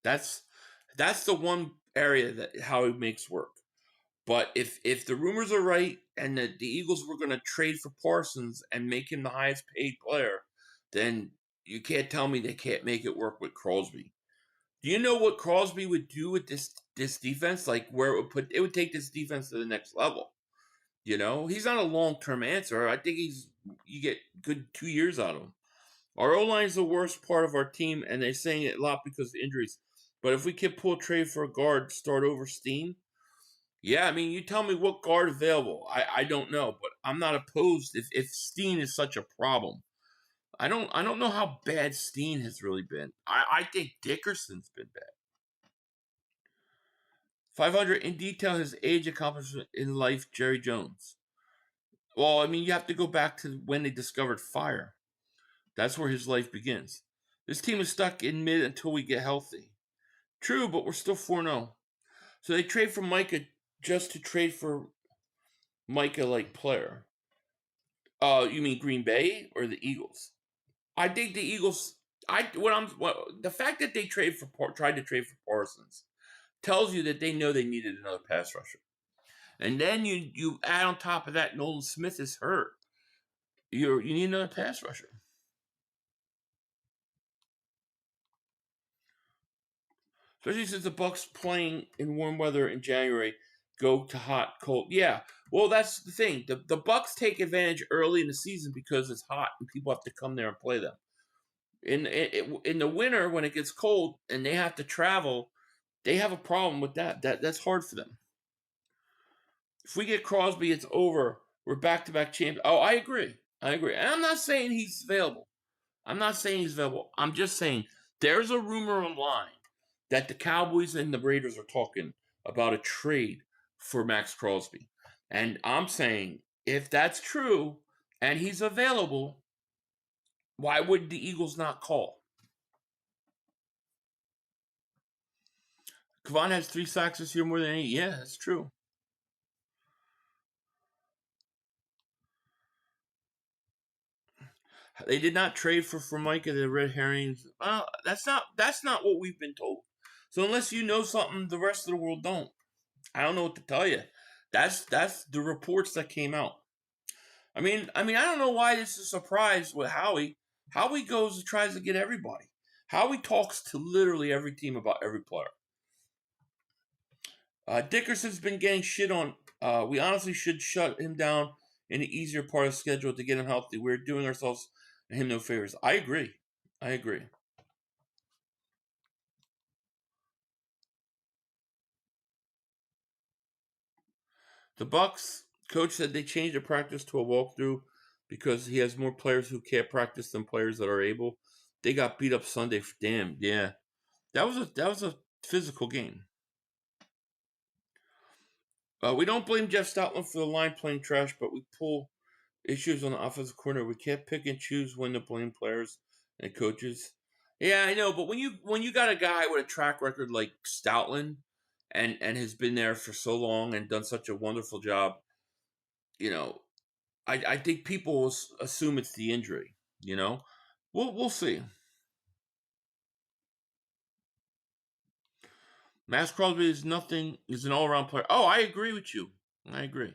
That's the one area that Howie makes work. But if the rumors are right and that the Eagles were going to trade for Parsons and make him the highest paid player, then you can't tell me they can't make it work with Crosby. Do you know what Crosby would do with this defense? Like where it would take this defense to the next level. He's not a long-term answer. I think you get good 2 years out of him. Our O-line is the worst part of our team, and they're saying it a lot because of injuries. But if we can pull a trade for a guard, start over Steen. Yeah, I mean, you tell me what guard available. I don't know, but I'm not opposed if Steen is such a problem. I don't know how bad Steen has really been. I think Dickerson's been bad. 500 in detail his age accomplishment in life, Jerry Jones. Well, I mean, you have to go back to when they discovered fire. That's where his life begins. This team is stuck in mid until we get healthy. True, but we're still 4-0. So they trade for Micah just to trade for Micah-like player. You mean Green Bay or the Eagles? I think the Eagles. The fact that they tried to trade for Parsons tells you that they know they needed another pass rusher. And then you add on top of that, Nolan Smith is hurt. You need another pass rusher. Especially since the Bucks playing in warm weather in January go to hot, cold. Yeah, well, that's the thing. The Bucks take advantage early in the season because it's hot and people have to come there and play them. In the winter, when it gets cold and they have to travel, they have a problem with that. That's hard for them. If we get Crosby, it's over. We're back-to-back champions. Oh, I agree. And I'm not saying he's available. I'm just saying there's a rumor online that the Cowboys and the Raiders are talking about a trade for Max Crosby. And I'm saying if that's true and he's available, why would the Eagles not call? Kevon has 3 sacks this year, more than 8. Yeah, that's true. They did not trade for Micah, the Red Herrings. Well, that's not what we've been told. So unless you know something the rest of the world don't, I don't know what to tell you. That's the reports that came out. I mean, I don't know why this is a surprise with Howie. Howie goes and tries to get everybody. Howie talks to literally every team about every player. Dickerson's been getting shit on. We honestly should shut him down in the easier part of the schedule to get him healthy. We're doing ourselves and him no favors. I agree. The Bucks coach said they changed their practice to a walkthrough because he has more players who can't practice than players that are able. They got beat up Sunday. Damn, yeah. That was a physical game. We don't blame Jeff Stoutland for the line playing trash, but we pull issues on the offensive corner. We can't pick and choose when to blame players and coaches. Yeah, I know, but when you got a guy with a track record like Stoutland, and has been there for so long and done such a wonderful job. You know, I think people will assume it's the injury. You know, we'll see. Max Crosby is nothing. He's an all-around player. Oh, I agree with you. I agree.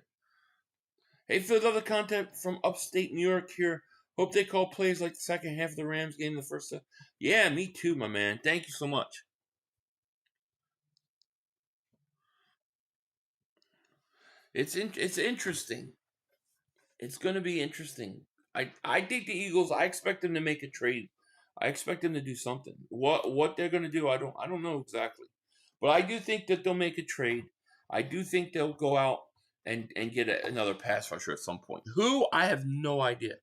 Hey, Phil, other content from upstate New York here. Hope they call plays like the second half of the Rams game, the first half. Yeah, me too, my man. Thank you so much. It's interesting. It's going to be interesting. I think the Eagles. I expect them to make a trade. I expect them to do something. What they're going to do, I don't know exactly, but I do think that they'll make a trade. I do think they'll go out and get another pass rusher at some point. Who? I have no idea.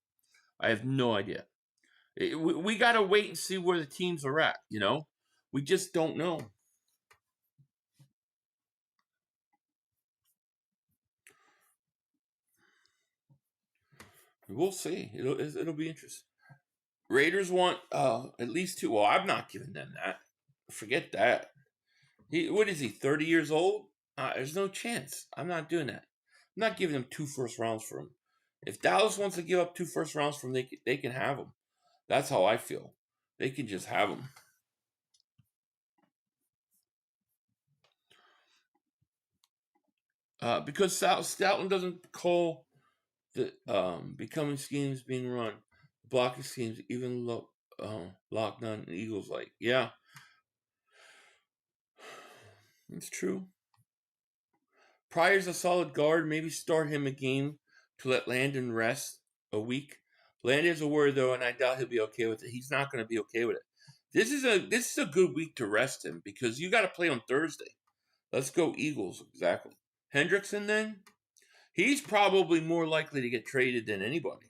I have no idea. We got to wait and see where the teams are at. You know, we just don't know. We'll see. It'll be interesting. Raiders want at least 2. Well, I'm not giving them that. Forget that. What is he? 30 years old? There's no chance. I'm not doing that. I'm not giving them 2 first rounds for him. If Dallas wants to give up 2 first rounds for him, they can have them. That's how I feel. They can just have them. Because Stoutland doesn't call the becoming schemes being run, blocking schemes, even locked on Eagles like. Yeah. It's true. Pryor's a solid guard. Maybe start him a game to let Landon rest a week. Landon's a worry though, and I doubt he'll be okay with it. He's not going to be okay with it. This is a good week to rest him because you got to play on Thursday. Let's go Eagles. Exactly. Hendrickson then? He's probably more likely to get traded than anybody.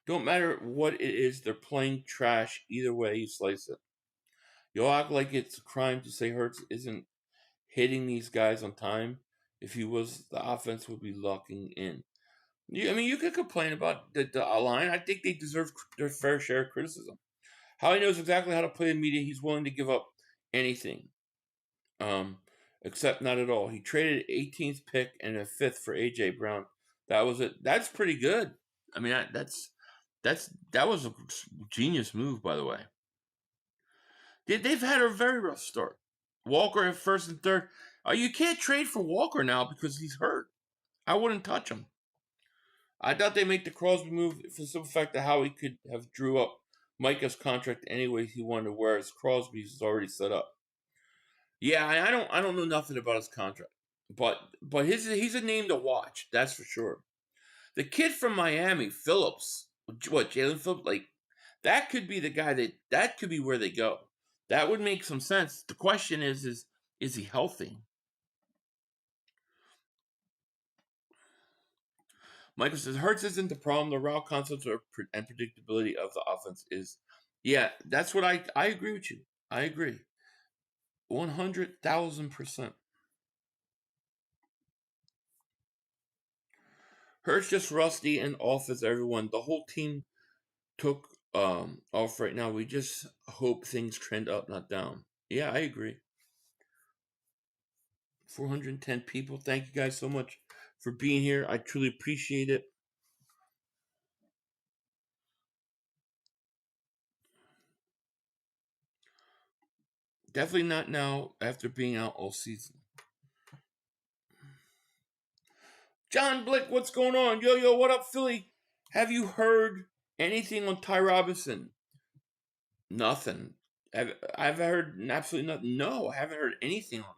Don't matter what it is, they're playing trash either way you slice it. You'll act like it's a crime to say Hurts isn't hitting these guys on time. If he was, the offense would be locking in. You could complain about the line. I think they deserve their fair share of criticism. Howie knows exactly how to play the media. He's willing to give up anything. Except not at all. He traded 18th pick and a 5th for A.J. Brown. That was it. That's pretty good. I mean, that was a genius move, by the way. They've had a very rough start. Walker at 1st and 3rd. You can't trade for Walker now because he's hurt. I wouldn't touch him. I thought they make the Crosby move for the simple fact that Howie could have drew up Micah's contract anyway he wanted, whereas Crosby's is already set up. Yeah, I don't know nothing about his contract, but he's a name to watch. That's for sure. The kid from Miami, Phillips, Jalen Phillips, like that could be the guy that could be where they go. That would make some sense. The question is he healthy? Michael says Hurts isn't the problem. The route concepts and predictability of the offense is. Yeah, that's what I agree with you. I agree. 100,000%. Hurts just rusty and off as everyone. The whole team took off right now. We just hope things trend up, not down. Yeah, I agree. 410 people. Thank you guys so much for being here. I truly appreciate it. Definitely not now after being out all season. John Blick, what's going on? Yo, what up, Philly? Have you heard anything on Ty Robinson? Nothing. I've heard absolutely nothing. No, I haven't heard anything on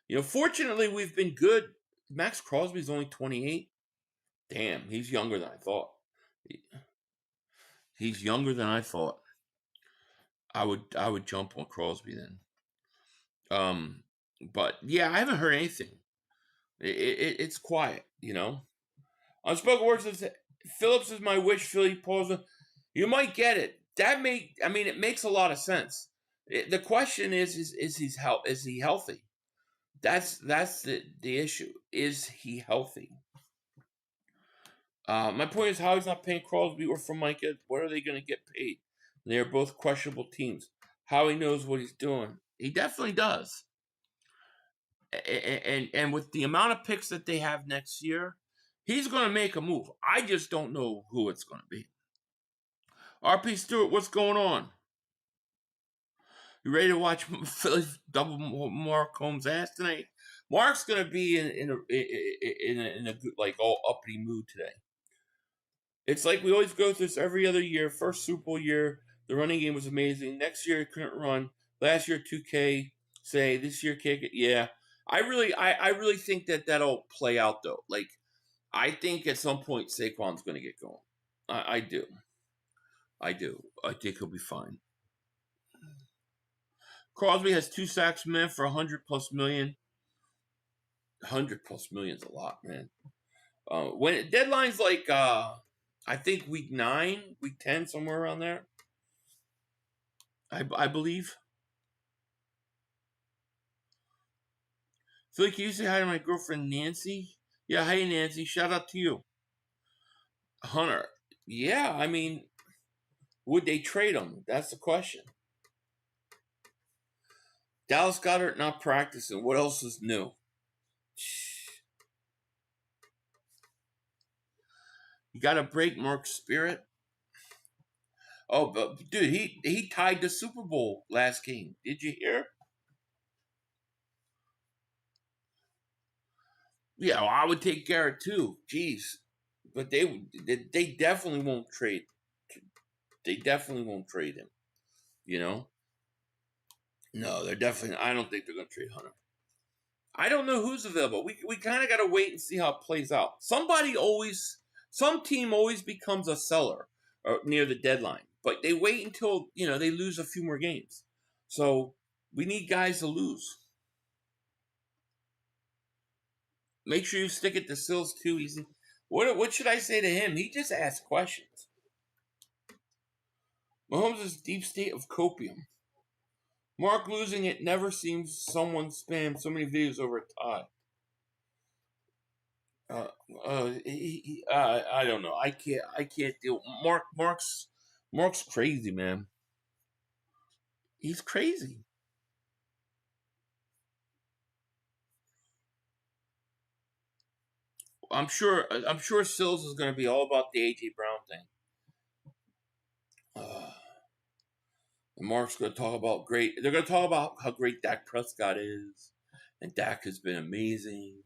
him. Fortunately, we've been good. Max Crosby's only 28. Damn, he's younger than I thought. He's younger than I thought. I would jump on Crosby then. But yeah, I haven't heard anything. It's quiet, Unspoken words says Phillips is my wish, Philly. Pause. You might get it. It makes a lot of sense. The question is he healthy? That's the issue. Is he healthy? My point is Howie's not paying Crosby or Micah. What are they going to get paid? They are both questionable teams. Howie knows what he's doing. He definitely does. and with the amount of picks that they have next year, he's going to make a move. I just don't know who it's going to be. RP Stewart, what's going on? You ready to watch Philly double Mark Holmes' ass tonight? Mark's going to be in a good, like, all uppity mood today. It's like we always go through this every other year. First Super Bowl year, the running game was amazing. Next year, it couldn't run. Last year, 2K. Say this year, kick it. Yeah, I really think that'll play out though. Like, I think at some point Saquon's going to get going. I do. I think he'll be fine. Crosby has 2 sacks, man, for $100+ million. $100+ million is a lot, man. When deadline's like, I think week 9, week 10, somewhere around there. I believe. Philly, can you say hi to my girlfriend Nancy? Yeah, hey Nancy. Shout out to you. Hunter. Yeah, I mean, would they trade him? That's the question. Dallas Goedert not practicing. What else is new? You got to break Mark's spirit. Oh, but dude, he tied the Super Bowl last game. Did you hear? Yeah, well, I would take Garrett too. Jeez, but they definitely won't trade. They definitely won't trade him. You know? No, they're definitely. I don't think they're going to trade Hunter. I don't know who's available. We kind of got to wait and see how it plays out. Some team always becomes a seller near the deadline, but they wait until they lose a few more games. So we need guys to lose. Make sure you stick it to Sills too. What should I say to him? He just asks questions. Mahomes' deep state of copium. Mark losing it never seems someone spammed so many videos over a tie. I don't know. I can't deal. Mark's crazy, man. He's crazy. I'm sure Sills is going to be all about the AJ Brown thing. And Mark's going to talk about they're going to talk about how great Dak Prescott is. And Dak has been amazing.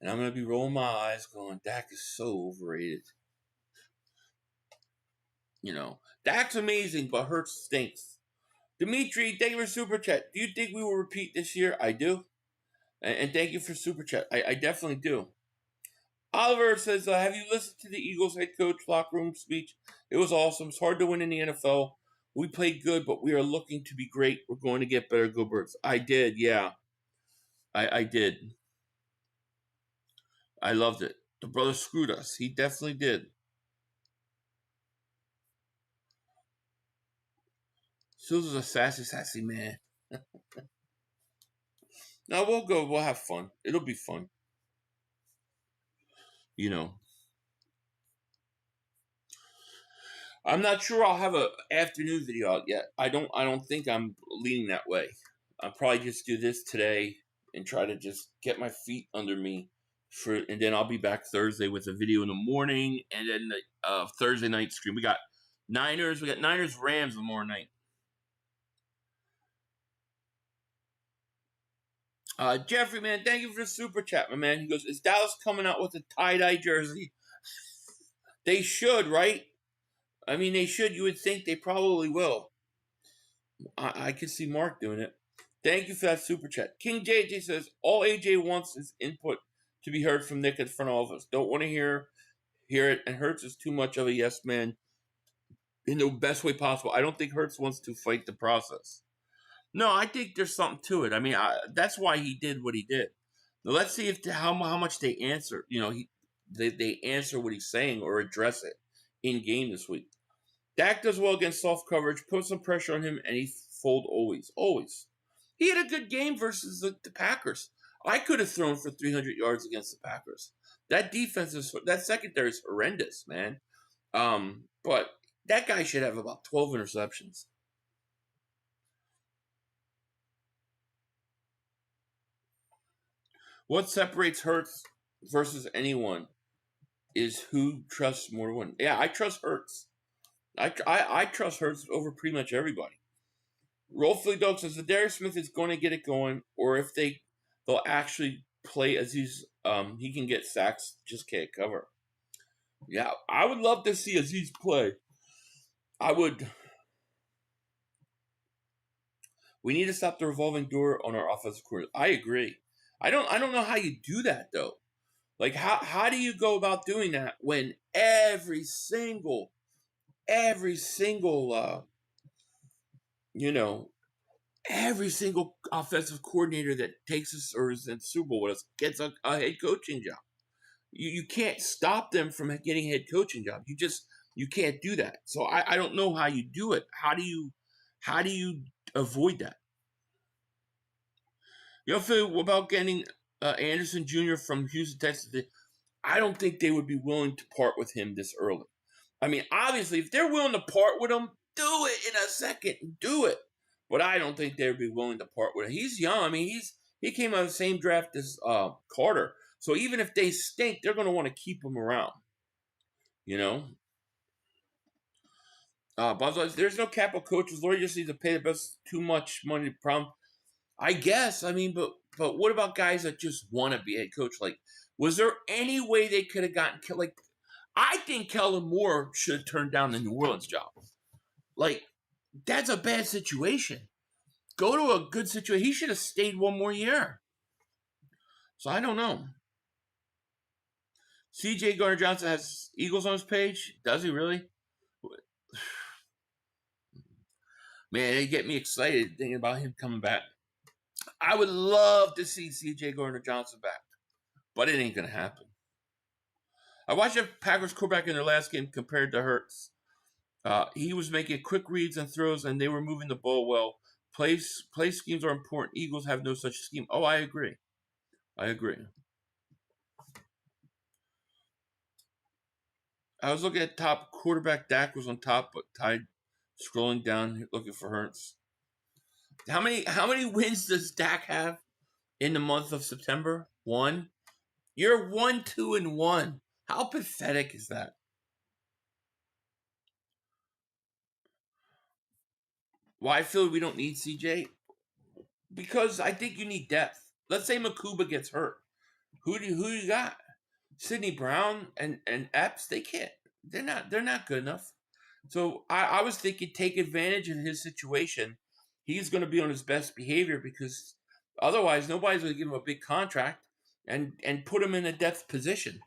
And I'm going to be rolling my eyes going, Dak is so overrated. Dak's amazing, but Hurts stinks. Dimitri, thank you for Super Chat. Do you think we will repeat this year? I do. And thank you for Super Chat. I definitely do. Oliver says, have you listened to the Eagles head coach locker room speech? It was awesome. It's hard to win in the NFL. We played good, but we are looking to be great. We're going to get better. Go Birds. I did, yeah. I did. I loved it. The brother screwed us. He definitely did. Sills is a sassy man. Now we'll go. We'll have fun. It'll be fun. I'm not sure I'll have an afternoon video out yet. I don't think I'm leaning that way. I'll probably just do this today and try to just get my feet under me and then I'll be back Thursday with a video in the morning and then the Thursday night stream. We got Niners Rams tomorrow night. Jeffrey, man, thank you for the super chat, my man. He goes, is Dallas coming out with a tie-dye jersey? They should, right? I mean, they should. You would think they probably will. I can see Mark doing it. Thank you for that super chat. King JJ says, all AJ wants is input to be heard from Nick at the front office. Don't want to hear it, and Hurts is too much of a yes man in the best way possible. I don't think Hurts wants to fight the process. No, I think there's something to it. I mean, that's why he did what he did. Now, let's see how much they answer. They answer what he's saying or address it in game this week. Dak does well against soft coverage, put some pressure on him, and he fold always. Always. He had a good game versus the Packers. I could have thrown for 300 yards against the Packers. That secondary is horrendous, man. But that guy should have about 12 interceptions. What separates Hurts versus anyone is who trusts more to win. Yeah, I trust Hurts. I trust Hurts over pretty much everybody. Rollfully Doug says if Darius Smith is going to get it going, or if they'll actually play Aziz, he can get sacks, just can't cover. Yeah, I would love to see Aziz play. I would. We need to stop the revolving door on our offensive coordinator. I agree. I don't know how you do that though. Like how do you go about doing that when every single every single offensive coordinator that takes us or is in Super Bowl with us gets a head coaching job. You can't stop them from getting a head coaching job. You can't do that. So I don't know how you do it. How do you avoid that? You don't feel about getting Anderson Jr. from Houston, Texas? I don't think they would be willing to part with him this early. I mean, obviously, if they're willing to part with him, do it in a second. Do it. But I don't think they'd be willing to part with him. He's young. I mean, he came out of the same draft as Carter. So even if they stink, they're going to want to keep him around. You know? Bob's like, there's no capital coaches. Lord just needs to pay the best too much money to problem. I guess. I mean, but what about guys that just want to be head coach? Like, was there any way they could have gotten killed? Like, I think Kellen Moore should have turned down the New Orleans job. Like, that's a bad situation. Go to a good situation. He should have stayed one more year. So I don't know. CJ Gardner-Johnson has Eagles on his page. Does he really? Man, they get me excited thinking about him coming back. I would love to see CJ Gardner-Johnson back, but it ain't going to happen. I watched the Packers quarterback in their last game compared to Hurts. He was making quick reads and throws, and they were moving the ball well. Play schemes are important. Eagles have no such scheme. Oh, I agree. I was looking at top quarterback. Dak was on top, but tied. Scrolling down, looking for Hurts. How many wins does Dak have in the month of September? 1. You're 1-2-1. How pathetic is that? Why I feel we don't need CJ? Because I think you need depth. Let's say Nakobe gets hurt. Who do you got? Sidney Brown and Epps, they can't. They're not good enough. So I was thinking take advantage of his situation. He's going to be on his best behavior because otherwise nobody's going to give him a big contract and put him in a depth position.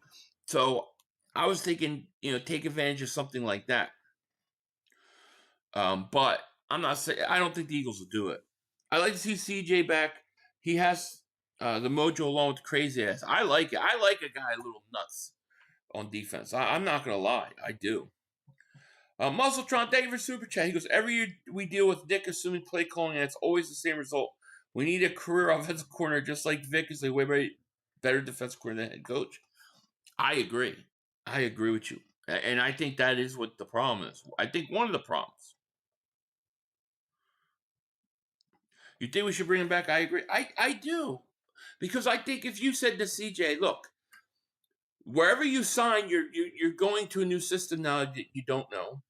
So I was thinking, take advantage of something like that. But I'm not saying I don't think the Eagles will do it. I like to see CJ back. He has the mojo along with crazy ass. I like it. I like a guy a little nuts on defense. I'm not gonna lie, I do. Muscletron, thank you for super chat. He goes, every year we deal with Nick assuming play calling, and it's always the same result. We need a career offensive corner just like Vic is a way better defensive corner than head coach. I agree. I agree with you. And I think that is what the problem is. I think one of the problems. You think we should bring him back? I agree. I do. Because I think if you said to CJ, look, wherever you sign, you're going to a new system now that you don't know.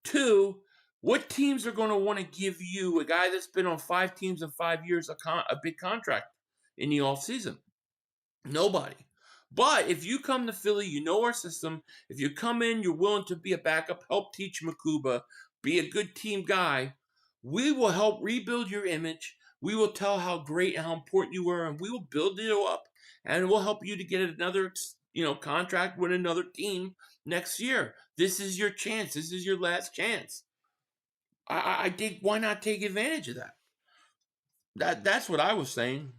2, what teams are going to want to give you a guy that's been on 5 teams in 5 years a big contract in the offseason? Nobody. But if you come to Philly, you know our system. If you come in, you're willing to be a backup, help teach Nakobe, be a good team guy, we will help rebuild your image. We will tell how great and how important you were, and we will build you up, and we'll help you to get another, contract with another team next year. This is your chance. This is your last chance. I think why not take advantage of that? That's what I was saying.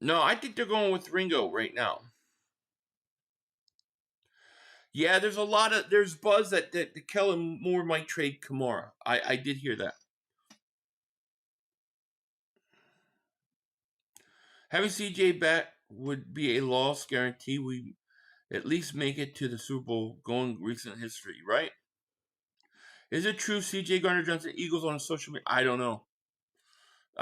No, I think they're going with Ringo right now. Yeah, there's buzz that Kellen Moore might trade Kamara. I did hear that. Having CJ back would be a loss guarantee. We at least make it to the Super Bowl going recent history, right? Is it true CJ Gardner-Johnson Eagles on social media? I don't know.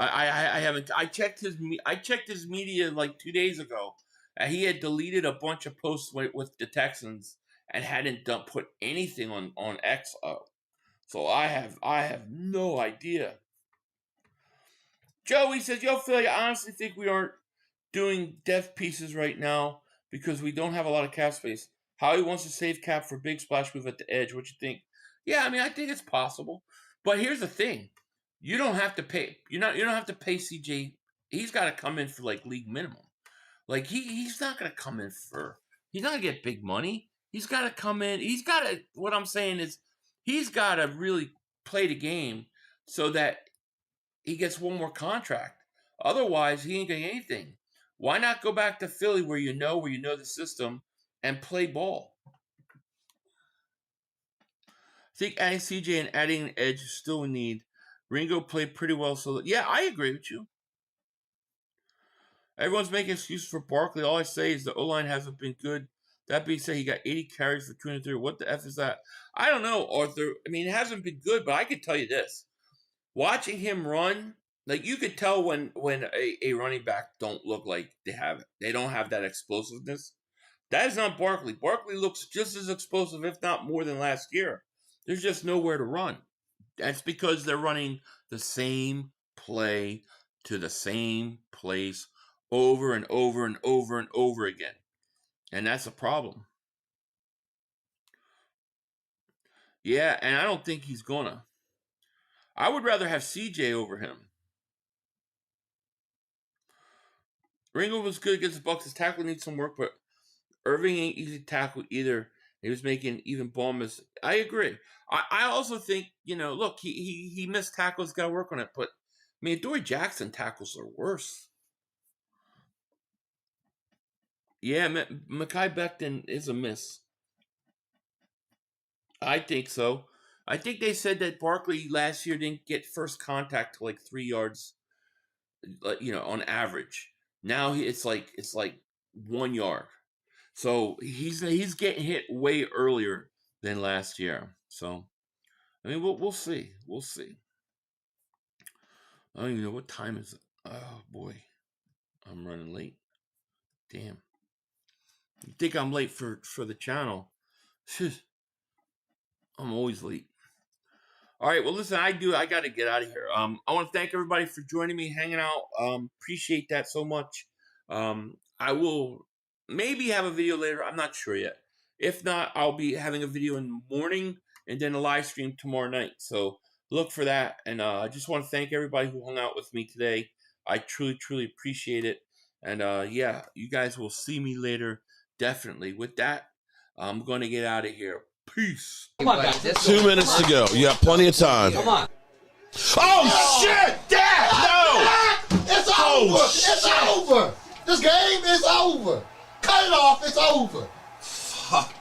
I haven't. I checked his media like 2 days ago, and he had deleted a bunch of posts with the Texans and hadn't put anything on X up. So I have no idea. Joey says, "Yo, Philly, I honestly think we aren't doing death pieces right now because we don't have a lot of cap space. Howie wants to save cap for big splash move at the edge. What you think?" Yeah, I mean, I think it's possible. But here's the thing. You don't have to pay. You don't have to pay CJ. He's got to come in for like league minimum. Like he's not going to come in for. He's not going to get big money. He's got to come in. He's got to. What I'm saying is, he's got to really play the game so that he gets one more contract. Otherwise, he ain't getting anything. Why not go back to Philly where you know the system and play ball? I think adding CJ and adding an edge is still a need. Ringo played pretty well, so yeah, I agree with you. Everyone's making excuses for Barkley. All I say is the O-line hasn't been good. That being said, he got 80 carries for 230. What the F is that? I don't know, Arthur. I mean, it hasn't been good, but I can tell you this. Watching him run, like you could tell when a running back don't look like they don't have that explosiveness. That is not Barkley. Barkley looks just as explosive, if not more than last year. There's just nowhere to run. That's because they're running the same play to the same place over and over and over and over again. And that's a problem. Yeah, and I don't think he's gonna. I would rather have CJ over him. Ringo was good against the Bucks. His tackle needs some work, but Irving ain't easy to tackle either. He was making even ball miss. I agree. I also think, look, he missed tackles, got to work on it. But, I mean, Dory Jackson tackles are worse. Yeah, Mekhi Becton is a miss. I think so. I think they said that Barkley last year didn't get first contact to like 3 yards, on average. Now it's like 1 yard. So he's getting hit way earlier than last year. So, I mean, we'll see. We'll see. I don't even know what time is it. Oh, boy. I'm running late. Damn. You think I'm late for the channel? I'm always late. All right, well, listen, I got to get out of here. I want to thank everybody for joining me, hanging out. Appreciate that so much. I will maybe have a video later. I'm not sure yet. If not, I'll be having a video in the morning and then a live stream tomorrow night. So look for that. And I just want to thank everybody who hung out with me today. I truly, truly appreciate it. And yeah, you guys will see me later. Definitely. With that, I'm going to get out of here. Peace. Come on, guys. 2 minutes to go. You have plenty of time. Come on. Oh, shit! Dad! No! It's over! It's over! This game is over! Cut it off! It's over! Fuck.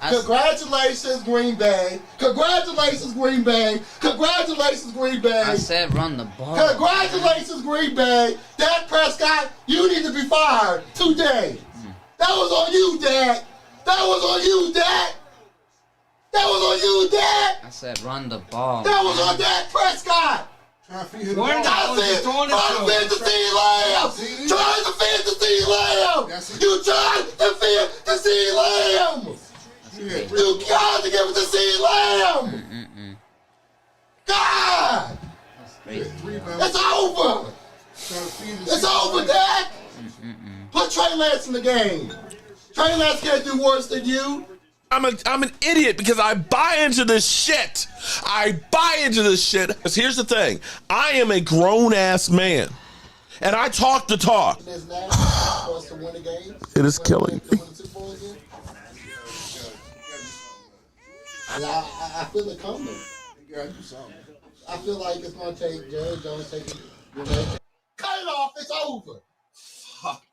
Congratulations, Green Bay! Congratulations, Green Bay! Congratulations, Green Bay! I said run the ball. Congratulations, Green Bay! Dak Prescott, you need to be fired today! That was on you, Dak! That was on you, Dak! That was on you, Dak! I said run the ball. That was on Dak Prescott! Trying to feed the Lamb! Trying to feed the CeeDee Lamb! You tried to feed the CeeDee Lamb! You got to give it to CeeDee Lamb! God! It's over! It's over, Dak! Put Trey Lance in the game. Trey Lance can't do worse than you. I'm an idiot because I buy into this shit. I buy into this shit. Because here's the thing. I am a grown-ass man. And I talk the talk. It is killing me. I feel it coming. I feel like it's going to take Jerry Jones taking. Cut it off. It's over. Fuck.